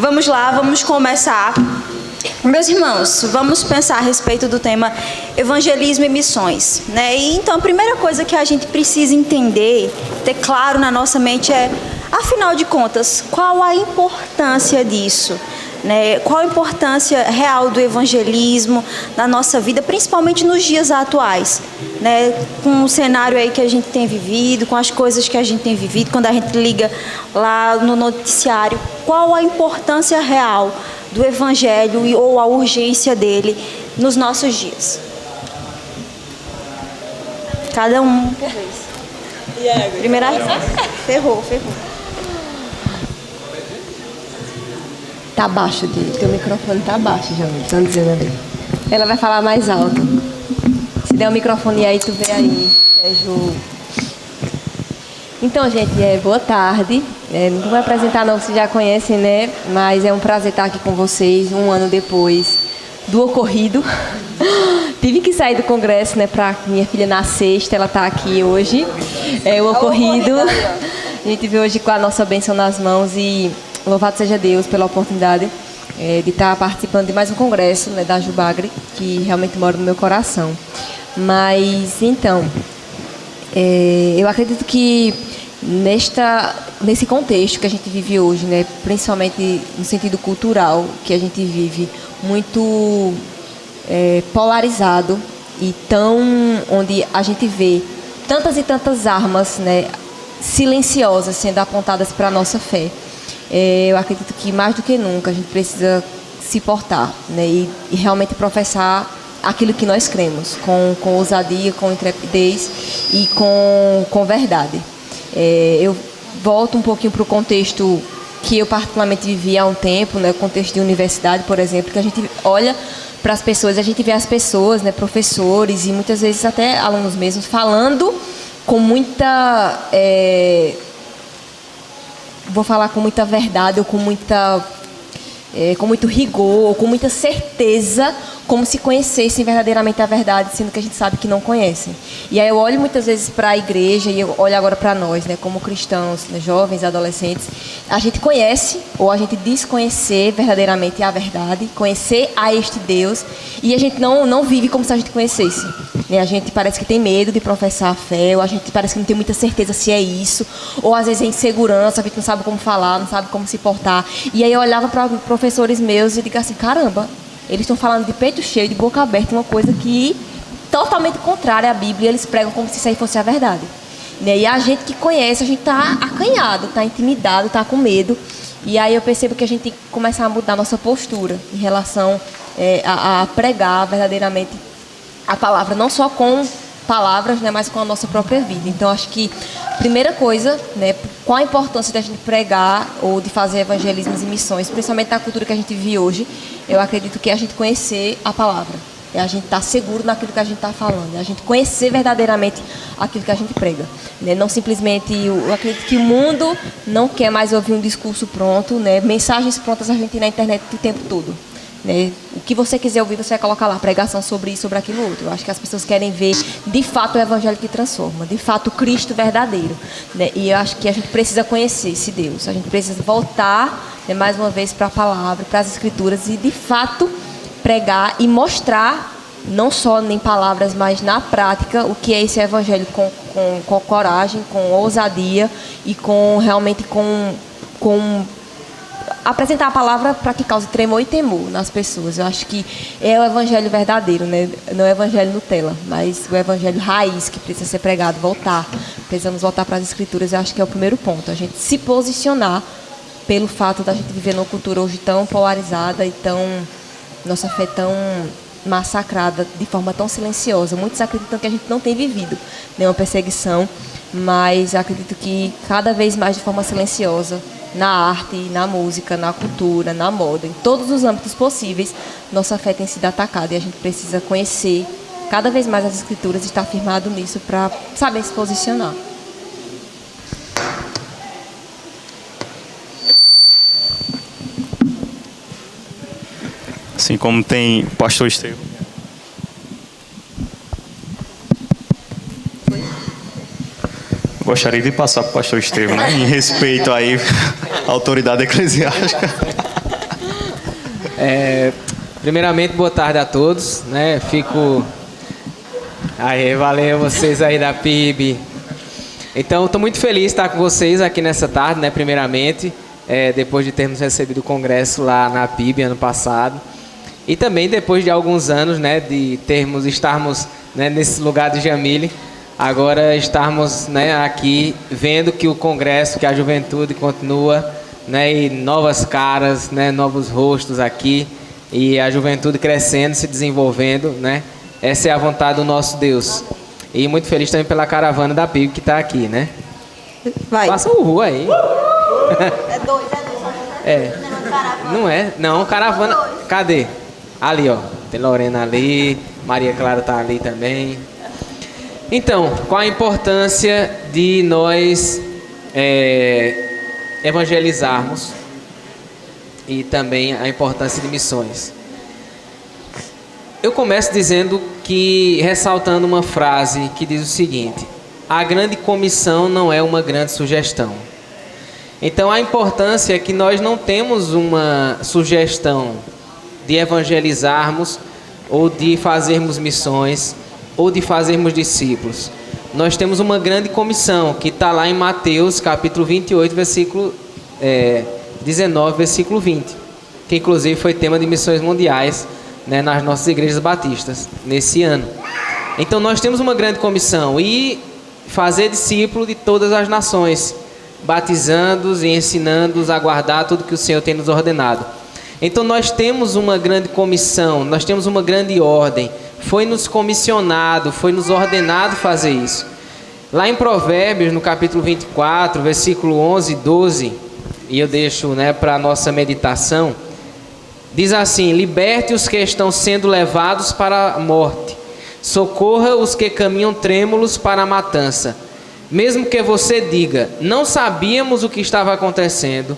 Vamos lá, vamos começar. Meus irmãos, vamos pensar a respeito do tema evangelismo e missões, né? E então a primeira coisa que a gente precisa entender, ter claro na nossa mente é, afinal de contas, qual a importância disso? Né? Qual a importância real do evangelismo na nossa vida, principalmente nos dias atuais, né? Com o cenário aí que a gente tem vivido, com as coisas que a gente tem vivido, quando a gente liga lá no noticiário, qual a importância real do evangelho ou a urgência dele nos nossos dias? Cada um por vez. Primeira. Ferrou. Tá baixo dele, teu microfone tá baixo, já estão dizendo ali. Ela vai falar mais alto. Se der o microfone aí, tu vê aí, Sérgio. Então, gente, boa tarde. Não vou me apresentar não, vocês já conhecem, né? Mas é um prazer estar aqui com vocês, um ano depois do ocorrido. Tive que sair do congresso, né, para minha filha na sexta, ela está aqui hoje. O ocorrido. A gente veio hoje com a nossa bênção nas mãos e louvado seja Deus pela oportunidade de estar participando de mais um congresso, né, da Jubagre, que realmente mora no meu coração. Mas, então, eu acredito que nesse contexto que a gente vive hoje, né, principalmente no sentido cultural, que a gente vive muito polarizado e onde a gente vê tantas e tantas armas, né, silenciosas sendo apontadas para a nossa fé. Eu acredito que mais do que nunca a gente precisa se portar, né, e realmente professar aquilo que nós cremos, com ousadia, com intrepidez e com verdade. Eu volto um pouquinho para o contexto que eu particularmente vivi há um tempo, né, o contexto de universidade, por exemplo, que a gente olha para as pessoas, a gente vê as pessoas, né, professores e muitas vezes até alunos mesmos, falando com muita... vou falar com muita verdade ou com muito rigor, ou com muita certeza, como se conhecessem verdadeiramente a verdade, sendo que a gente sabe que não conhecem. E aí eu olho muitas vezes para a igreja, e eu olho agora para nós, né, como cristãos, né, jovens, adolescentes, a gente conhece, ou a gente diz conhecer verdadeiramente a verdade, conhecer a este Deus, e a gente não vive como se a gente conhecesse. Né? A gente parece que tem medo de professar a fé, ou a gente parece que não tem muita certeza se é isso, ou às vezes é insegurança, a gente não sabe como falar, não sabe como se portar. E aí eu olhava para professores meus e digo assim, caramba, eles estão falando de peito cheio, de boca aberta, uma coisa que totalmente contrária à Bíblia, eles pregam como se isso aí fosse a verdade. E a gente que conhece, a gente está acanhado, está intimidado, está com medo. E aí eu percebo que a gente tem que começar a mudar a nossa postura em relação a pregar verdadeiramente a palavra, não só com palavras, né, mas com a nossa própria vida. Então, acho que a primeira coisa, né, qual a importância da gente pregar ou de fazer evangelismos e missões, principalmente na cultura que a gente vive hoje, eu acredito que é a gente conhecer a palavra, é a gente estar seguro naquilo que a gente está falando, é a gente conhecer verdadeiramente aquilo que a gente prega. Né? Não simplesmente, eu acredito que o mundo não quer mais ouvir um discurso pronto, né, mensagens prontas a gente tem na internet o tempo todo. Né? O que você quiser ouvir, você vai colocar lá, pregação sobre isso, sobre aquilo outro. Eu acho que as pessoas querem ver, de fato, o evangelho que transforma, de fato, o Cristo verdadeiro. Né? E eu acho que a gente precisa conhecer esse Deus, a gente precisa voltar, né, mais uma vez para a palavra, para as escrituras e, de fato, pregar e mostrar, não só em palavras, mas na prática, o que é esse evangelho com coragem, com ousadia e realmente com apresentar a palavra para que cause tremor e temor nas pessoas. Eu acho que é o evangelho verdadeiro, né? Não é o evangelho Nutella, mas o evangelho raiz que precisa ser pregado, precisamos voltar para as escrituras. Eu acho que é o primeiro ponto, a gente se posicionar pelo fato da gente viver numa cultura hoje tão polarizada e nossa fé tão massacrada, de forma tão silenciosa. Muitos acreditam que a gente não tem vivido nenhuma perseguição, mas acredito que cada vez mais de forma silenciosa, na arte, na música, na cultura, na moda, em todos os âmbitos possíveis, nossa fé tem sido atacada e a gente precisa conhecer cada vez mais as escrituras e estar firmado nisso para saber se posicionar. Assim como tem o pastor Estevão. Gostaria de passar para o pastor Estevão, né? Em respeito aí à autoridade eclesiástica. Primeiramente, boa tarde a todos, né? Valeu vocês aí da PIB. Então, estou muito feliz de estar com vocês aqui nessa tarde, né? Primeiramente, depois de termos recebido o congresso lá na PIB ano passado. E também depois de alguns anos, né? De estarmos, né, nesse lugar de Jamile. Agora estarmos, né, aqui vendo que o congresso, que a juventude continua, né? E novas caras, né? Novos rostos aqui. E a juventude crescendo, se desenvolvendo, né? Essa é a vontade do nosso Deus. E muito feliz também pela caravana da PIB que está aqui, né? Vai. Passa o rua aí. É dois. Não é? Não, caravana. Cadê? Ali, ó. Tem Lorena ali, Maria Clara tá ali também. Então, qual a importância de nós evangelizarmos e também a importância de missões? Eu começo ressaltando uma frase que diz o seguinte: a grande comissão não é uma grande sugestão. Então a importância é que nós não temos uma sugestão de evangelizarmos ou de fazermos missões ou de fazermos discípulos. Nós temos uma grande comissão que está lá em Mateus capítulo 28, versículo 19, versículo 20, que inclusive foi tema de missões mundiais, né, nas nossas igrejas batistas nesse ano. Então nós temos uma grande comissão e fazer discípulo de todas as nações, batizando-os e ensinando-os a guardar tudo que o Senhor tem nos ordenado. Então nós temos uma grande comissão, nós temos uma grande ordem, foi nos comissionado, foi nos ordenado fazer isso. Lá em Provérbios, no capítulo 24, versículo 11 e 12, e eu deixo, né, para a nossa meditação, diz assim: liberte os que estão sendo levados para a morte, socorra os que caminham trêmulos para a matança. Mesmo que você diga, não sabíamos o que estava acontecendo,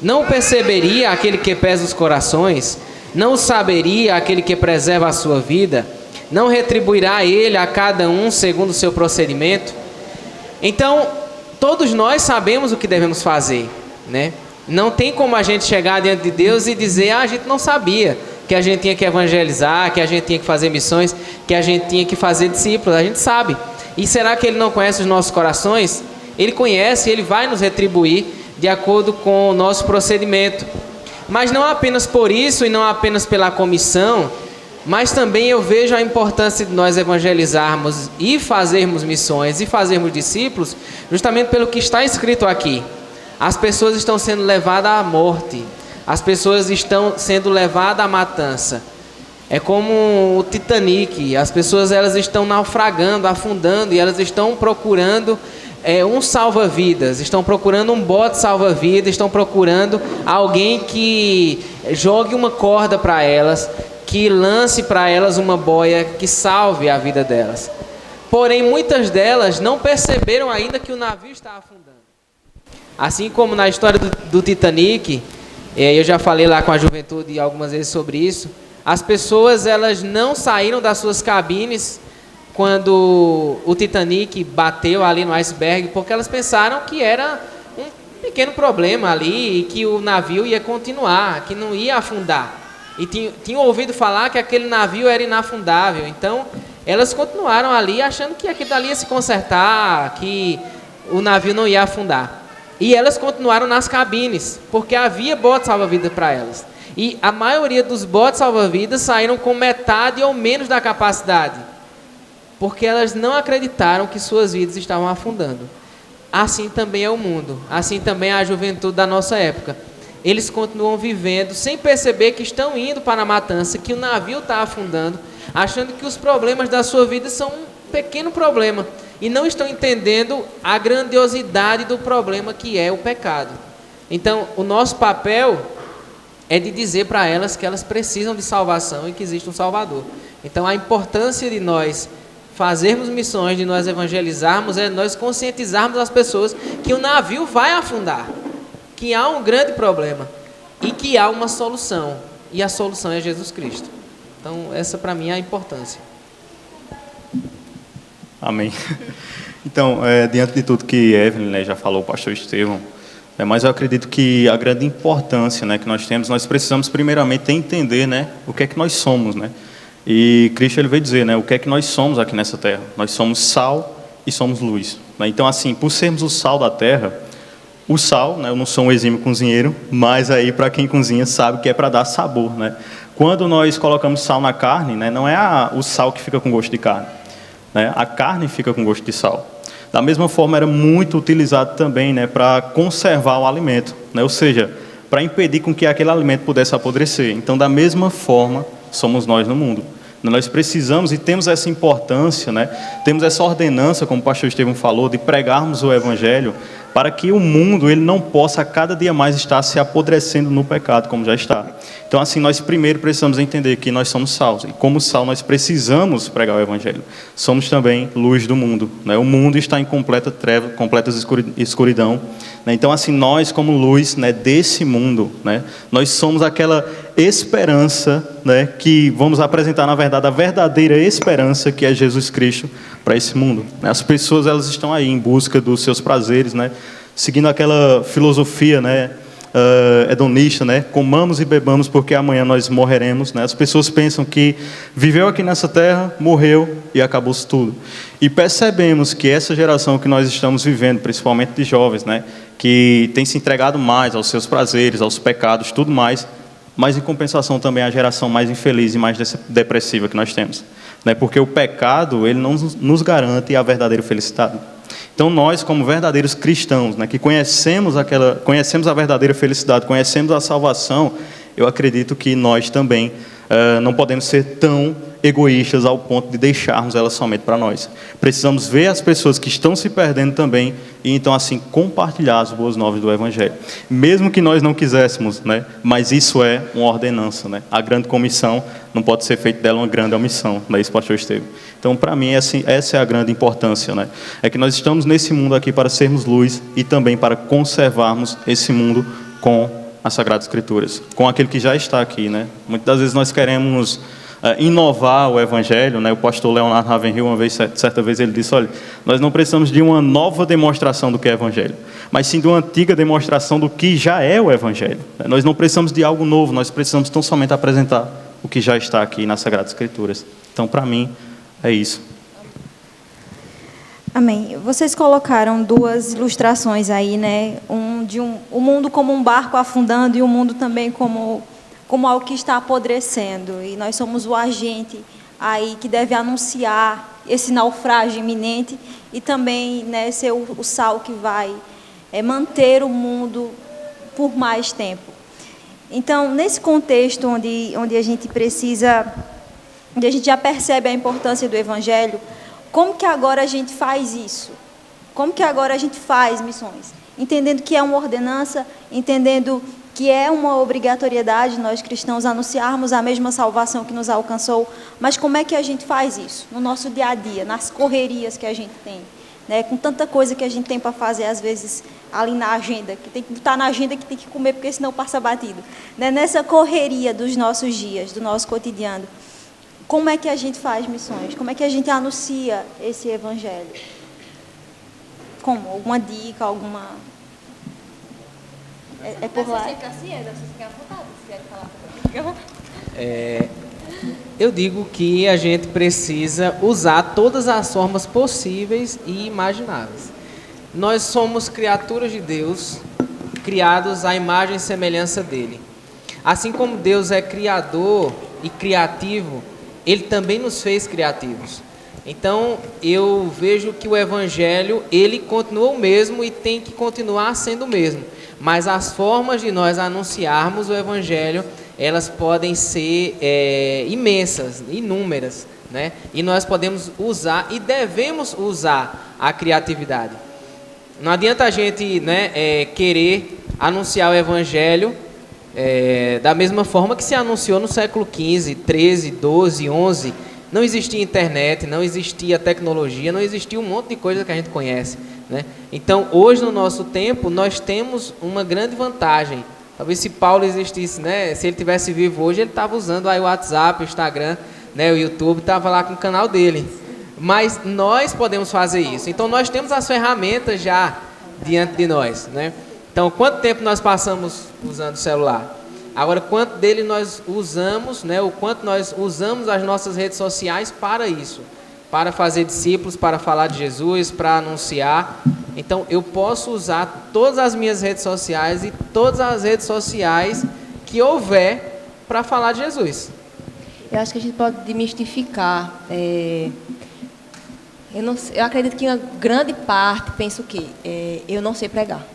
não perceberia aquele que pesa os corações? Não saberia aquele que preserva a sua vida? Não retribuirá ele a cada um segundo o seu procedimento? Então, todos nós sabemos o que devemos fazer, né? Não tem como a gente chegar diante de Deus e dizer: a gente não sabia que a gente tinha que evangelizar, que a gente tinha que fazer missões, que a gente tinha que fazer discípulos. A gente sabe. E será que Ele não conhece os nossos corações? Ele conhece, Ele vai nos retribuir de acordo com o nosso procedimento. Mas não apenas por isso e não apenas pela comissão, mas também eu vejo a importância de nós evangelizarmos e fazermos missões e fazermos discípulos, justamente pelo que está escrito aqui. As pessoas estão sendo levadas à morte, as pessoas estão sendo levadas à matança. É como o Titanic, as pessoas elas estão naufragando, afundando, e elas estão procurando um salva-vidas, estão procurando um bote salva-vidas, estão procurando alguém que jogue uma corda para elas, que lance para elas uma boia que salve a vida delas. Porém, muitas delas não perceberam ainda que o navio está afundando. Assim como na história do Titanic, eu já falei lá com a juventude algumas vezes sobre isso, as pessoas elas não saíram das suas cabines quando o Titanic bateu ali no iceberg, porque elas pensaram que era um pequeno problema ali e que o navio ia continuar, que não ia afundar. E tinham ouvido falar que aquele navio era inafundável. Então, elas continuaram ali achando que aquilo ali ia se consertar, que o navio não ia afundar. E elas continuaram nas cabines, porque havia bote salva-vidas para elas. E a maioria dos botes salva-vidas saíram com metade ou menos da capacidade, porque elas não acreditaram que suas vidas estavam afundando. Assim também é o mundo, assim também é a juventude da nossa época. Eles continuam vivendo sem perceber que estão indo para a matança, que o navio está afundando, achando que os problemas da sua vida são um pequeno problema, e não estão entendendo a grandiosidade do problema que é o pecado. Então, o nosso papel é de dizer para elas que elas precisam de salvação e que existe um Salvador. Então, a importância de nós fazermos missões, de nós evangelizarmos, é nós conscientizarmos as pessoas que o navio vai afundar, que há um grande problema e que há uma solução, e a solução é Jesus Cristo. Então, essa para mim é a importância. Amém. Então, diante de tudo que Evelyn, né, já falou, o pastor Estevão, Mas eu acredito que a grande importância, né, que nós temos, nós precisamos primeiramente entender, né, o que é que nós somos, né? E Cristo ele veio dizer, né, o que é que nós somos aqui nessa terra. Nós somos sal e somos luz, né? Então, assim, por sermos o sal da terra, o sal, né, eu não sou um exímio cozinheiro, mas aí para quem cozinha sabe que é para dar sabor, né? Quando nós colocamos sal na carne, né, não é o sal que fica com gosto de carne, né? A carne fica com gosto de sal. Da mesma forma, era muito utilizado também, né, para conservar o alimento, né? Ou seja, para impedir com que aquele alimento pudesse apodrecer. Então, da mesma forma, somos nós no mundo. Nós precisamos e temos essa importância, né? Temos essa ordenança, como o pastor Estevão falou, de pregarmos o Evangelho para que o mundo ele não possa a cada dia mais estar se apodrecendo no pecado, como já está. Então, assim, nós primeiro precisamos entender que nós somos sal, e como sal nós precisamos pregar o Evangelho. Somos também luz do mundo, né? O mundo está em completa treva, completa escuridão, né? Então, assim, nós como luz, né, desse mundo, né, nós somos aquela esperança, né, que vamos apresentar, na verdade, a verdadeira esperança que é Jesus Cristo para esse mundo. As pessoas elas estão aí em busca dos seus prazeres, né, seguindo aquela filosofia, né, hedonista, né, comamos e bebamos porque amanhã nós morreremos, né. As pessoas pensam que viveu aqui nessa terra, morreu e acabou-se tudo. E percebemos que essa geração que nós estamos vivendo, principalmente de jovens, né, que tem se entregado mais aos seus prazeres, aos pecados, tudo mais, mas em compensação também a geração mais infeliz e mais depressiva que nós temos, né? Porque o pecado ele não nos garante a verdadeira felicidade. Então nós, como verdadeiros cristãos, né, que conhecemos a verdadeira felicidade, conhecemos a salvação, eu acredito que nós também não podemos ser tão egoístas ao ponto de deixarmos elas somente para nós. Precisamos ver as pessoas que estão se perdendo também e então assim compartilhar as boas novas do Evangelho. Mesmo que nós não quiséssemos, né? Mas isso é uma ordenança, né? A grande comissão não pode ser feita dela uma grande omissão, não é isso, pastor Estevão? Então, para mim, essa é a grande importância, né? É que nós estamos nesse mundo aqui para sermos luz e também para conservarmos esse mundo com as Sagradas Escrituras, com aquele que já está aqui, né? Muitas das vezes nós queremos inovar o Evangelho, né? O pastor Leonardo Ravenhill, certa vez, ele disse, olha, nós não precisamos de uma nova demonstração do que é Evangelho, mas sim de uma antiga demonstração do que já é o Evangelho. Nós não precisamos de algo novo, nós precisamos tão somente apresentar o que já está aqui nas Sagradas Escrituras. Então, para mim, é isso. Amém. Vocês colocaram duas ilustrações aí, né? O mundo como um barco afundando e o mundo também como algo que está apodrecendo. E nós somos o agente aí que deve anunciar esse naufrágio iminente e também, né, ser o sal que vai manter o mundo por mais tempo. Então, nesse contexto onde a gente precisa, onde a gente já percebe a importância do Evangelho, como que agora a gente faz isso? Como que agora a gente faz missões? Entendendo que é uma ordenança, entendendo que é uma obrigatoriedade nós cristãos anunciarmos a mesma salvação que nos alcançou, mas como é que a gente faz isso? No nosso dia a dia, nas correrias que a gente tem, né? Com tanta coisa que a gente tem para fazer, às vezes, ali na agenda, que tem que botar na agenda que tem que comer, porque senão passa batido. Né? Nessa correria dos nossos dias, do nosso cotidiano, como é que a gente faz missões? Como é que a gente anuncia esse Evangelho? Como? Alguma dica, alguma... É por lá? Eu digo que a gente precisa usar todas as formas possíveis e imagináveis. Nós somos criaturas de Deus, criados à imagem e semelhança dele. Assim como Deus é criador e criativo, ele também nos fez criativos. Então, eu vejo que o Evangelho, ele continua o mesmo e tem que continuar sendo o mesmo. Mas as formas de nós anunciarmos o Evangelho, elas podem ser imensas, inúmeras, né? E nós podemos usar e devemos usar a criatividade. Não adianta a gente, né, querer anunciar o Evangelho da mesma forma que se anunciou no século XV, XIII, XII, XI. Não existia internet, não existia tecnologia, não existia um monte de coisa que a gente conhece, né? Então, hoje, no nosso tempo, nós temos uma grande vantagem. Talvez se Paulo existisse, né, se ele tivesse vivo hoje, ele estava usando aí o WhatsApp, o Instagram, né, o YouTube, estava lá com o canal dele. Mas nós podemos fazer isso. Então, nós temos as ferramentas já diante de nós, né? Então, quanto tempo nós passamos usando o celular? Agora, quanto dele nós usamos, né, o quanto nós usamos as nossas redes sociais para isso, para fazer discípulos, para falar de Jesus, para anunciar. Então, eu posso usar todas as minhas redes sociais e todas as redes sociais que houver para falar de Jesus. Eu acho que a gente pode demistificar. Eu acredito que uma grande parte pensa o quê? Eu não sei pregar.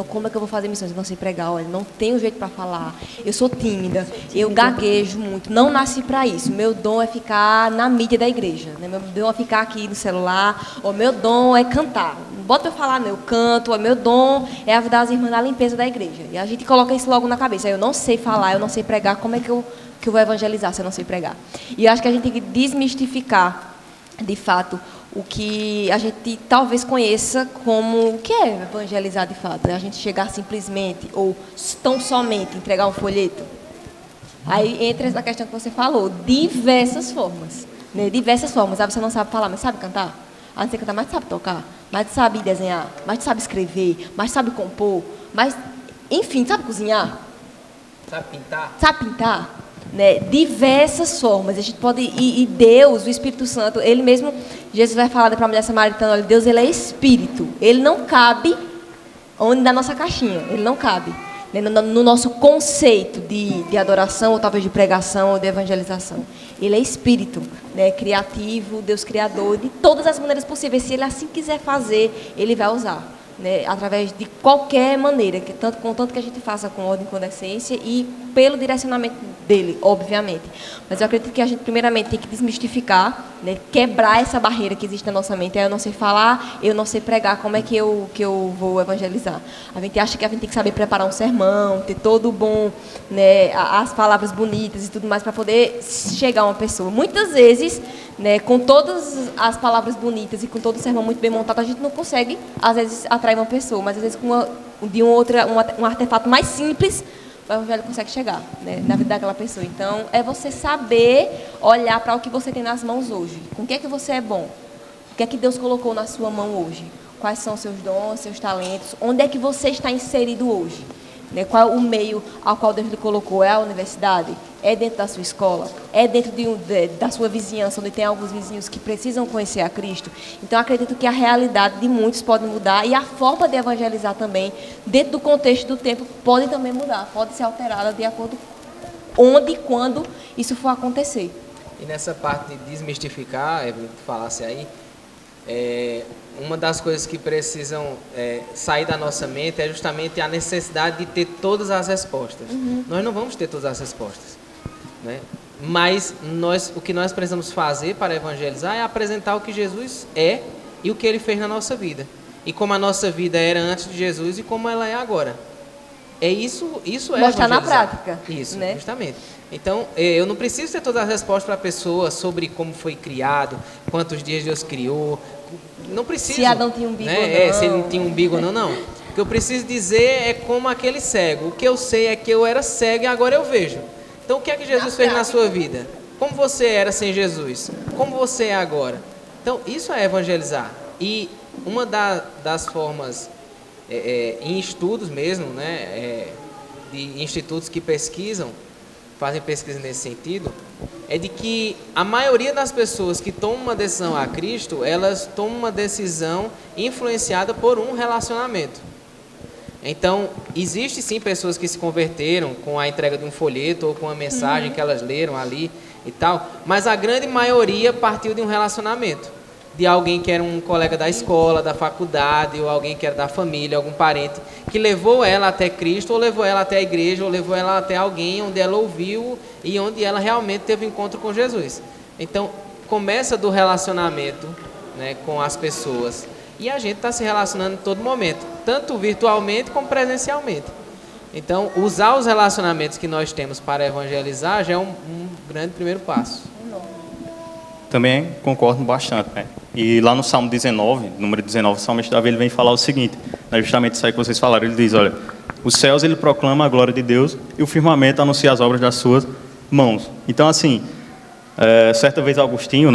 Como é que eu vou fazer missões? Eu não sei pregar, olha, não tenho jeito para falar. Eu sou tímida, eu gaguejo muito. Não nasci para isso. Meu dom é ficar na mídia da igreja. Né? Meu dom é ficar aqui no celular. O meu dom é cantar. Não bota eu falar, não. Eu canto. O meu dom é ajudar as irmãs na limpeza da igreja. E a gente coloca isso logo na cabeça. Eu não sei falar, eu não sei pregar. Como é que eu vou evangelizar se eu não sei pregar? E eu acho que a gente tem que desmistificar, de fato, o que a gente talvez conheça como o que é evangelizar de fato. A gente chegar simplesmente ou tão somente entregar um folheto. Aí entra essa questão que você falou, diversas formas. Né? Diversas formas. Você não sabe falar, mas sabe cantar? Não sei cantar, mas sabe tocar. Mas sabe desenhar. Mas sabe escrever. Mas sabe compor. Mas, enfim, sabe cozinhar. Sabe pintar? Sabe pintar. Né, diversas formas. A gente pode e Deus, o Espírito Santo, ele mesmo, Jesus vai falar para a mulher samaritana, olha, Deus, ele é espírito. Ele não cabe onde na nossa caixinha, ele não cabe, né, no nosso conceito de adoração, ou talvez de pregação, ou de evangelização. Ele é espírito, né, criativo, Deus criador, de todas as maneiras possíveis. Se ele assim quiser fazer, ele vai usar. Né, através de qualquer maneira, contanto que a gente faça com ordem e com decência e pelo direcionamento dele, obviamente. Mas eu acredito que a gente, primeiramente, tem que desmistificar, né, quebrar essa barreira que existe na nossa mente. Eu não sei falar, eu não sei pregar, como é que eu vou evangelizar? A gente acha que a gente tem que saber preparar um sermão, ter todo o bom, né, as palavras bonitas e tudo mais para poder chegar a uma pessoa. Muitas vezes, né, com todas as palavras bonitas e com todo o sermão muito bem montado, a gente não consegue, às vezes, atrair uma pessoa, mas às vezes com um artefato mais simples, o evangelho consegue chegar, né, na vida daquela pessoa. Então, é você saber olhar para o que você tem nas mãos hoje. Com o que é que você é bom? O que é que Deus colocou na sua mão hoje? Quais são os seus dons, seus talentos? Onde é que você está inserido hoje? Né? Qual é o meio ao qual Deus lhe colocou? É a universidade? É dentro da sua escola? É dentro da sua vizinhança, onde tem alguns vizinhos que precisam conhecer a Cristo? Então, acredito que a realidade de muitos pode mudar e a forma de evangelizar também, dentro do contexto do tempo, pode também mudar, pode ser alterada de acordo com onde e quando isso for acontecer. E nessa parte de desmistificar, Evelyn, que tu falasse aí, uma das coisas que precisam sair da nossa mente é justamente a necessidade de ter todas as respostas. Nós não vamos ter todas as respostas, né? Mas o que nós precisamos fazer para evangelizar é apresentar o que Jesus é e o que Ele fez na nossa vida. E como a nossa vida era antes de Jesus e como ela é agora. Isso é mostrar evangelizar. Na prática. Isso, né? Justamente. Então, eu não preciso ter todas as respostas para a pessoa sobre como foi criado, quantos dias Deus criou. Não preciso. Se Adão tinha umbigo, né? ou não. Se ele tinha umbigo ou não, não. O que eu preciso dizer é como aquele cego. O que eu sei é que eu era cego e agora eu vejo. Então, o que é que Jesus fez na sua vida? Como você era sem Jesus? Como você é agora? Então, isso é evangelizar. E uma das formas, em estudos mesmo, né, de institutos que fazem pesquisa nesse sentido, é de que a maioria das pessoas que tomam uma decisão a Cristo, elas tomam uma decisão influenciada por um relacionamento. Então, existe sim pessoas que se converteram com a entrega de um folheto ou com uma mensagem que elas leram ali e tal, mas a grande maioria partiu de um relacionamento, de alguém que era um colega da escola, da faculdade, ou alguém que era da família, algum parente, que levou ela até Cristo, ou levou ela até a igreja, ou levou ela até alguém onde ela ouviu e onde ela realmente teve um encontro com Jesus. Então, começa do relacionamento, né, com as pessoas. E a gente está se relacionando em todo momento, tanto virtualmente como presencialmente. Então, usar os relacionamentos que nós temos para evangelizar já é um grande primeiro passo. Também concordo bastante, né? E lá no Salmo 19, número 19, o salmista Davi, ele vem falar o seguinte, né, justamente isso aí que vocês falaram, ele diz, olha, os céus ele proclama a glória de Deus e o firmamento anuncia as obras das suas mãos. Então, assim, certa vez Agostinho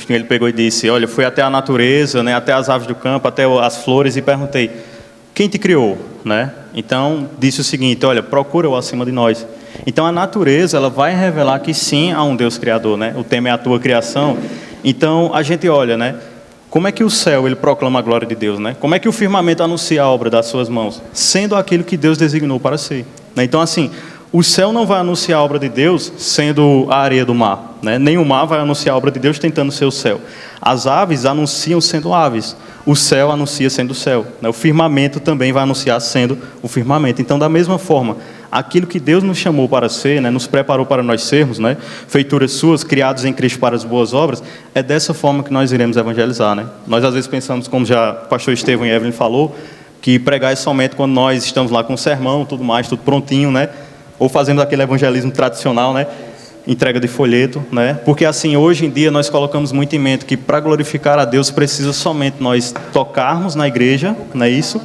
ele pegou e disse, olha, fui até a natureza, né, até as aves do campo, até as flores e perguntei, quem te criou, né? Então, disse o seguinte, olha, procura o acima de nós. Então, a natureza, ela vai revelar que sim, há um Deus criador, né? O tema é a tua criação. Então, a gente olha, né? Como é que o céu, ele proclama a glória de Deus, né? Como é que o firmamento anuncia a obra das suas mãos? Sendo aquilo que Deus designou para ser, né? Então, assim, o céu não vai anunciar a obra de Deus sendo a areia do mar, né? Nem o mar vai anunciar a obra de Deus tentando ser o céu. As aves anunciam sendo aves. O céu anuncia sendo o céu, né? O firmamento também vai anunciar sendo o firmamento. Então, da mesma forma, aquilo que Deus nos chamou para ser, né, nos preparou para nós sermos, né, feituras suas, criados em Cristo para as boas obras, é dessa forma que nós iremos evangelizar, né? Nós às vezes pensamos, como já o pastor Estevão e Evelyn falou, que pregar é somente quando nós estamos lá com o sermão, tudo mais, tudo prontinho, né? Ou fazendo aquele evangelismo tradicional, né? Entrega de folheto, né? Porque assim, hoje em dia nós colocamos muito em mente que para glorificar a Deus precisa somente nós tocarmos na igreja, não é isso?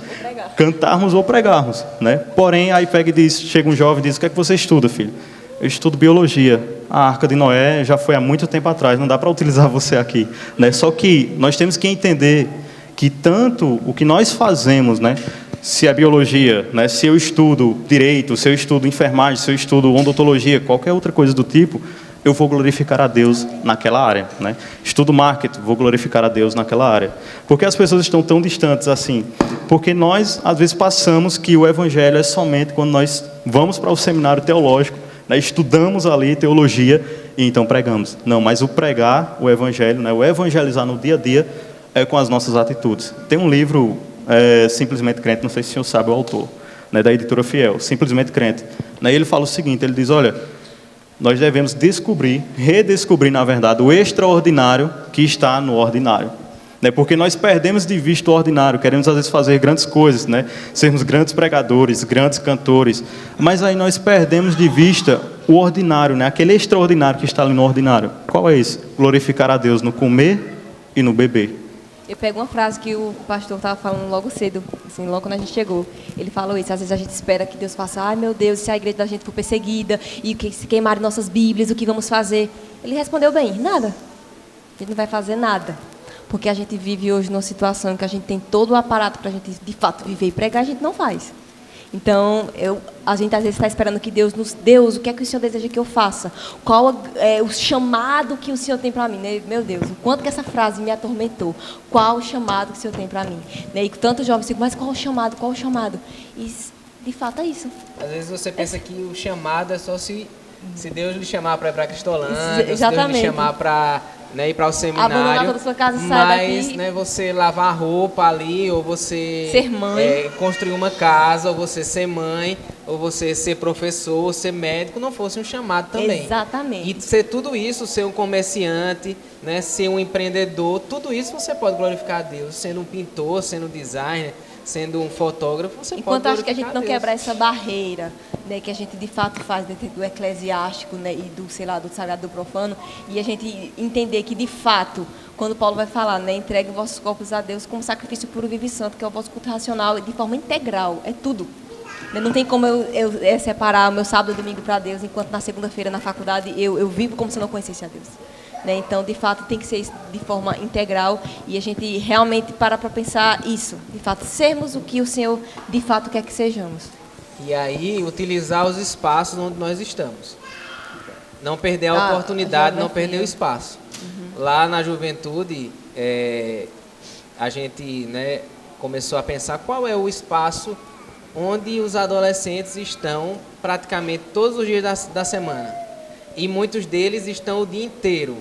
Cantarmos ou pregarmos, né? Porém, aí pega e diz, chega um jovem e diz, o que é que você estuda, filho? Eu estudo biologia. A Arca de Noé já foi há muito tempo atrás, não dá para utilizar você aqui, né? Só que nós temos que entender que tanto o que nós fazemos, né? Se é biologia, né? Se eu estudo direito, se eu estudo enfermagem, se eu estudo odontologia, qualquer outra coisa do tipo, eu vou glorificar a Deus naquela área, né? Estudo marketing, vou glorificar a Deus naquela área. Porque as pessoas estão tão distantes assim? Porque nós, às vezes, passamos que o evangelho é somente quando nós vamos para o seminário teológico, né? Estudamos ali teologia e então pregamos. Não, mas o pregar, o evangelho, né? O evangelizar no dia a dia é com as nossas atitudes. Tem um livro... Simplesmente Crente, não sei se o senhor sabe o autor, né, da editora Fiel, Simplesmente Crente. Né, ele fala o seguinte, ele diz, olha, nós devemos descobrir, redescobrir, na verdade, o extraordinário que está no ordinário. Né, porque nós perdemos de vista o ordinário, queremos às vezes fazer grandes coisas, né, sermos grandes pregadores, grandes cantores, mas aí nós perdemos de vista o ordinário, né, aquele extraordinário que está ali no ordinário. Qual é esse? Glorificar a Deus no comer e no beber. Eu pego uma frase que o pastor estava falando logo cedo, assim, logo quando a gente chegou. Ele falou isso, às vezes a gente espera que Deus faça, ai meu Deus, se a igreja da gente for perseguida, e que se queimarem nossas Bíblias, o que vamos fazer? Ele respondeu bem, nada. A gente não vai fazer nada. Porque a gente vive hoje numa situação em que a gente tem todo o aparato para a gente, de fato, viver e pregar, a gente não faz. Então, a gente às vezes está esperando que Deus o que é que o Senhor deseja que eu faça? Qual é o chamado que o Senhor tem para mim? Né? Meu Deus, o quanto que essa frase me atormentou. Qual o chamado que o Senhor tem para mim? Né? E tantos jovens ficam, mas qual o chamado? Qual o chamado? E, de fato, é isso. Às vezes você pensa que o chamado é só se Deus lhe chamar para ir para Cristolândia, se Deus lhe chamar para... né, ir para o seminário, abandonar toda a sua casa e sair mas daqui. Né, você lavar a roupa ali, ou você ser mãe, construir uma casa, ou você ser mãe, ou você ser professor, ou ser médico, não fosse um chamado também. Exatamente. E ser tudo isso, ser um comerciante, né, ser um empreendedor, tudo isso você pode glorificar a Deus, sendo um pintor, sendo um designer, sendo um fotógrafo, você enquanto pode glorificar acho que a gente não Deus. quebrar essa barreira, né, que a gente de fato faz dentro do eclesiástico, né, e do, sei lá, do sagrado do profano, e a gente entender que de fato, quando Paulo vai falar, né, entregue vossos corpos a Deus como sacrifício puro, vivo e santo, que é o vosso culto racional, de forma integral, é tudo. Não tem como eu separar o meu sábado e domingo para Deus, enquanto na segunda-feira na faculdade eu vivo como se eu não conhecesse a Deus. Né? Então, de fato, tem que ser de forma integral e a gente realmente para pensar isso, de fato, sermos o que o Senhor de fato quer que sejamos. E aí, utilizar os espaços onde nós estamos. Não perder a oportunidade, não perder o espaço. Lá na juventude, a gente, né, começou a pensar qual é o espaço onde os adolescentes estão praticamente todos os dias da semana. E muitos deles estão o dia inteiro.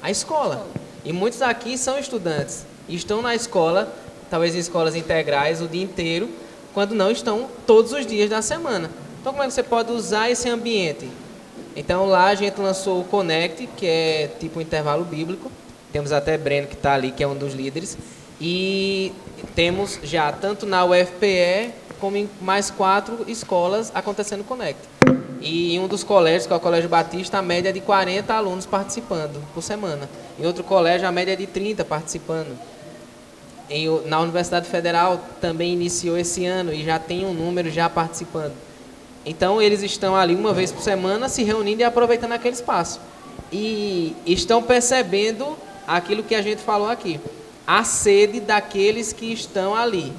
A escola. E muitos aqui são estudantes. E estão na escola, talvez em escolas integrais, o dia inteiro, quando não estão todos os dias da semana. Então, como é que você pode usar esse ambiente? Então, lá a gente lançou o Connect, que é tipo um intervalo bíblico. Temos até Breno, que está ali, que é um dos líderes. E temos já, tanto na UFPE, como em mais 4 escolas, acontecendo Connect. E em um dos colégios, que é o Colégio Batista, a média é de 40 alunos participando por semana. Em outro colégio, a média é de 30 participando. Na Universidade Federal também iniciou esse ano e já tem um número já participando. Então, eles estão ali uma vez por semana se reunindo e aproveitando aquele espaço. E estão percebendo aquilo que a gente falou aqui. A sede daqueles que estão ali.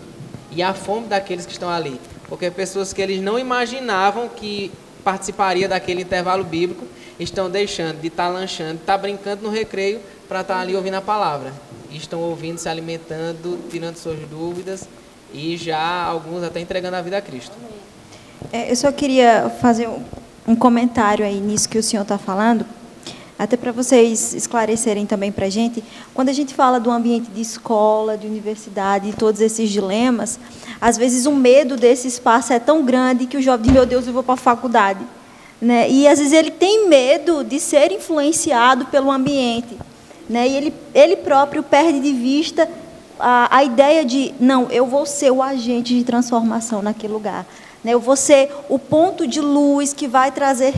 e a fome daqueles que estão ali. Porque pessoas que eles não imaginavam que participaria daquele intervalo bíblico estão deixando de estar lanchando, de estar brincando no recreio para estar ali ouvindo a palavra. E estão ouvindo, se alimentando, tirando suas dúvidas e já alguns até entregando a vida a Cristo. Eu só queria fazer um comentário aí nisso que o senhor está falando, até para vocês esclarecerem também para a gente. Quando a gente fala do ambiente de escola, de universidade, de todos esses dilemas, às vezes o medo desse espaço é tão grande que o jovem diz, meu Deus, eu vou para a faculdade. Né? E, às vezes, ele tem medo de ser influenciado pelo ambiente. Né? E ele próprio perde de vista a ideia de, não, eu vou ser o agente de transformação naquele lugar. Né? Eu vou ser o ponto de luz que vai trazer